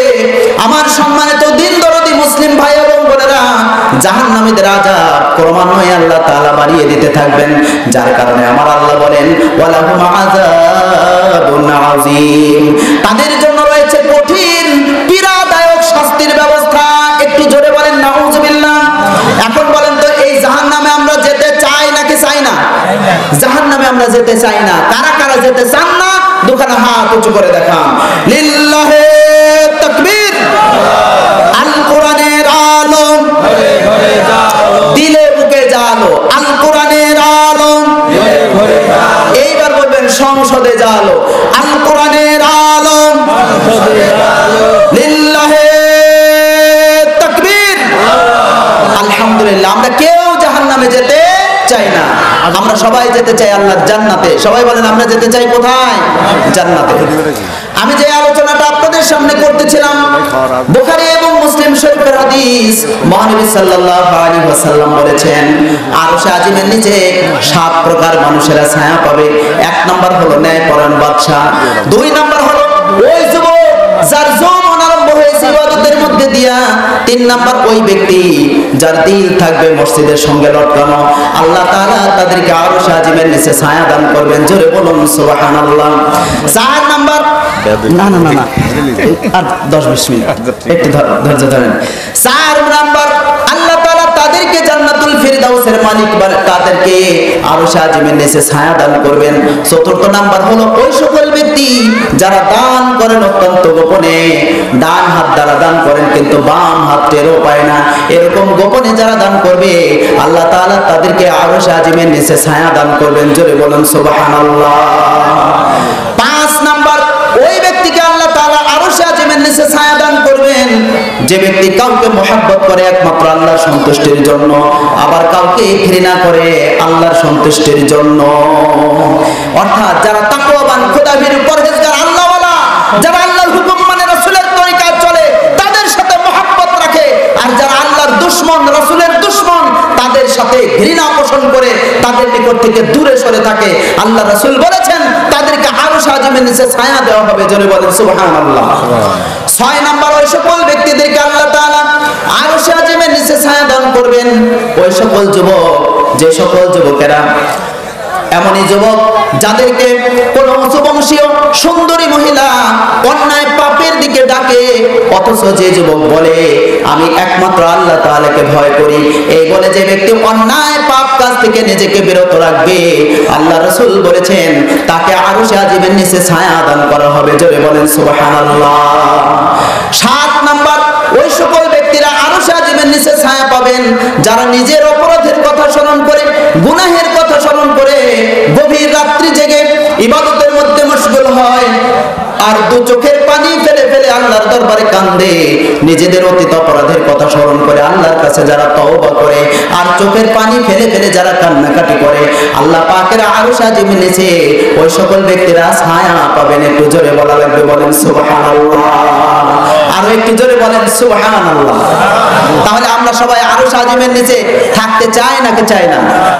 আমার সম্মানিত দিন দরদি মুসলিম ভাই এবং বোনেরা, জাহান্নামীদের আযাব ক্রমান্বয়ে আল্লাহ তাআলা বাড়িয়ে দিতে থাকবেন, যার কারণে আমার আল্লাহ বলেন, ওয়ালাহুম আযাবুন আযীম, তাদের জন্য রয়েছে কঠিন পীড়াদায়ক শাস্তির ব্যবস্থা। একটু জোরে বলেন নাউজুবিল্লাহ। এখন বলেন তো, এই জাহান্নামে আমরা যেতে চাই নাকি চাই না? জাহান্নামে আমরা যেতে চাই না। কারা কারা যেতে চান না? দুখানা হাত উঁচু করে দেখান। লিল্লাহে তাকবীর। আল কোরআনের আলো দিলে বুকে জালো, আল কোরআনের আলো। এইবার বলবেন সংসদে জালো, আল কোরআনের আলো। লিল্লাহে তাকবীর। আলহামদুলিল্লাহ। আমরা কেউ জাহান্নামে যেতে চাই না, আমরা সবাই যেতে চাই আল্লাহর জান্নাতে। সবাই বলেন, আমরা যেতে চাই কোথায়? জান্নাতে। আমি যে আলোচনাটা আপনাদের সামনে করতেছিলাম, বুখারী এবং মুসলিম শরীফের হাদিস। মহানবী সাল্লাল্লাহু আলাইহি ওয়াসাল্লাম বলেছেন, আরশে আজিমের নিচে 7 প্রকার মানুষেরা ছায়া পাবে। 1 নাম্বার হলো ন্যায়পরায়ণ বাদশা। 2 নাম্বার হলো ওই যুবক যার যৌবন আরম্ভ হয়েছে ইবাদতের মধ্যে দিয়া। 3 নাম্বার ওই ব্যক্তি যার দিল থাকবে মসজিদের সঙ্গে লটকানো। আল্লাহ তাআলা তাদেরকে আরশে আজিমের নিচে ছায়া দান করবেন। জোরে বলুন সুবহানাল্লাহ। 4 নাম্বার, না আর 10-20 মিনিট একটু ধৈর্য ধরেন। 4 নাম্বার, আল্লাহ তাআলা তাদেরকে জান্নাতুল ফিরদাউস ফিরদাউসের মালিক তাদেরকে আরশ আজিমের নিচে ছায়া দান করবেন। চতুর্থ নাম্বার হলো ওই সকল ব্যক্তি যারা দান করেন অত্যন্ত গোপনে, ডান হাত দ্বারা দান করেন কিন্তু বাম হাত টেরও পায় না, এরকম গোপনে যারা দান করবে আল্লাহ তাআলা তাদেরকে আরশ আজিমের নিচে ছায়া দান করবেন। জোরে বলুন সুবহানাল্লাহ। 5 নাম্বার ওই ব্যক্তিকে আল্লাহ তাআলা আরশ আজিমের নিচে ছায়া দান করবেন যে ব্যক্তি কাউকে মহব্বত করে একমাত্র আল্লাহর সন্তুষ্টির জন্য, আবার কাউকে ঘৃণা করে আল্লাহর সন্তুষ্টির জন্য। অর্থাৎ যারা তাকওয়াবান, খোদাভীরু, পরহেজগার, আল্লাহওয়ালা, যারা আল্লাহর হুকুম মানে রাসূলের তরিকায় চলে তাদের সাথে মহব্বত রাখে, আর যারা আল্লাহর দুশমন, রাসূলের দুশমন, তাদের সাথে ঘৃণা পোষণ করে তাদের নিকট থেকে দূরে সরে থাকে, আল্লাহ রাসূল বলেছেন তাদেরকে আরশ আজিমের নিচে ছায়া দেওয়া হবে। জোরে বলেন সুবহানাল্লাহ। 6 নাম্বার ওই সকল ব্যক্তিদেরকে আল্লাহ তাআলা আরশ আজিমের নিচে ছায়া দান করবেন ওই সকল যুবক, যে সকল যুবকেরা এমনই যুবক যাদেরকে কোন উচ্চবংশীয় সুন্দরী মহিলা অন্যায় পাপের দিকে ডাকে, অথচ যে যুবক বলে আমি একমাত্র আল্লাহ তাআলাকে ভয় করি, এই বলে যে ব্যক্তি অন্যায় পাপ কাজ থেকে নিজেকে বিরত রাখবে, আল্লাহ রাসূল বলেছেন তাকে আরশ আজিমের নিচে ছায়া দান করা হবে। জোরে বলেন সুবহানাল্লাহ। 7 নাম্বার ওই সকল ব্যক্তিরা আরশ আজিমের নিচে ছায়া পাবেন যারা নিজের অপরাধের কথা স্মরণ করে, গুনাহের কথা স্মরণ করে গভীর রাত্রি জেগে ইবাদতের মধ্যে মশগুল হয়, আর দু চোখের পানি ফেলে ফেলে আল্লাহর দরবারে কান্দে, নিজেদের অতীত অপরাধের কথা স্মরণ করে আল্লাহর কাছে যারা তওবা করে, আর চোখের পানি ফেলে ফেলে যারা কান্নাকাটি করে, আল্লাহ পাকের আরশ আজিমের নিচে ওই সকল ব্যক্তিরা ছায়া পাবেন। একটু জোরে বলা লাগবে, বলেন সুবহানাল্লাহ। আরো একটু জোরে বলেন সুবহানাল্লাহ। তাহলে আমরা সবাই আরশ আজিমের নিচে থাকতে চাই নাকি চাই না?